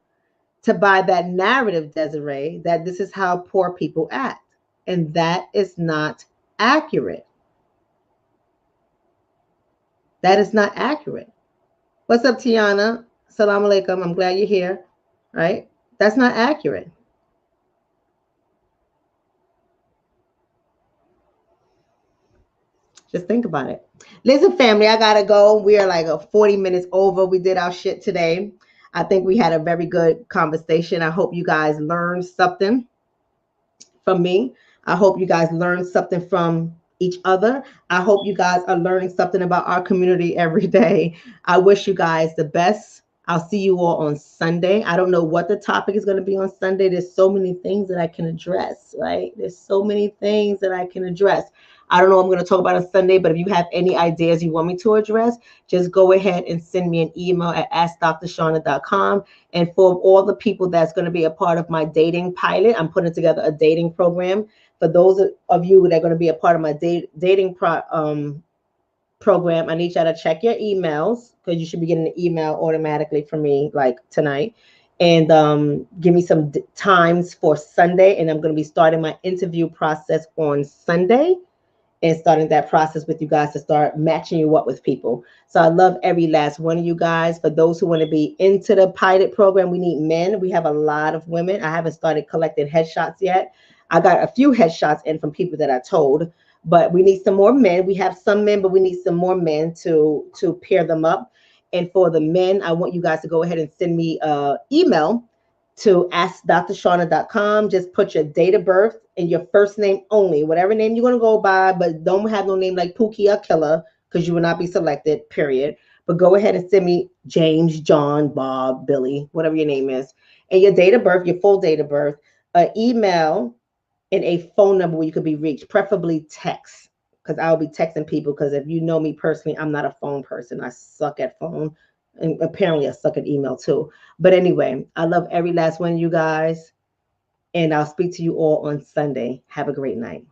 to buy that narrative, Desiree, that this is how poor people act. And that is not accurate. That is not accurate. What's up, Tiana? Assalamu alaikum. I'm glad you're here. Right? That's not accurate. Just think about it. Listen, family, I gotta go. We are like 40 minutes over. We did our shit today. I think we had a very good conversation. I hope you guys learned something from me. I hope you guys learned something from each other. I hope you guys are learning something about our community every day. I wish you guys the best. I'll see you all on Sunday. I don't know what the topic is going to be on Sunday. There's so many things that I can address, right? There's so many things that I can address. I don't know what I'm going to talk about on Sunday, but if you have any ideas you want me to address, just go ahead and send me an email at askdrshonna.com. And for all the people that's going to be a part of my dating pilot, I'm putting together a dating program. For those of you that are going to be a part of my dating program, I need y'all to check your emails because you should be getting an email automatically from me like tonight. And give me some times for Sunday. And I'm going to be starting my interview process on Sunday and starting that process with you guys to start matching you up with people. So I love every last one of you guys. For those who want to be into the pilot program, we need men. We have a lot of women. I haven't started collecting headshots yet. I got a few headshots in from people that I told, but we need some more men. We have some men, but we need some more men to pair them up. And for the men, I want you guys to go ahead and send me an email to askdrshonna.com. Just put your date of birth and your first name only, whatever name you're going to go by, but don't have no name like Pookie or Killer because you will not be selected, period. But go ahead and send me James, John, Bob, Billy, whatever your name is, and your date of birth, your full date of birth, an email, and a phone number where you could be reached, preferably text, because I'll be texting people. Because if you know me personally, I'm not a phone person. I suck at phone, and apparently I suck at email too. But anyway, I love every last one of you guys, and I'll speak to you all on Sunday. Have a great night.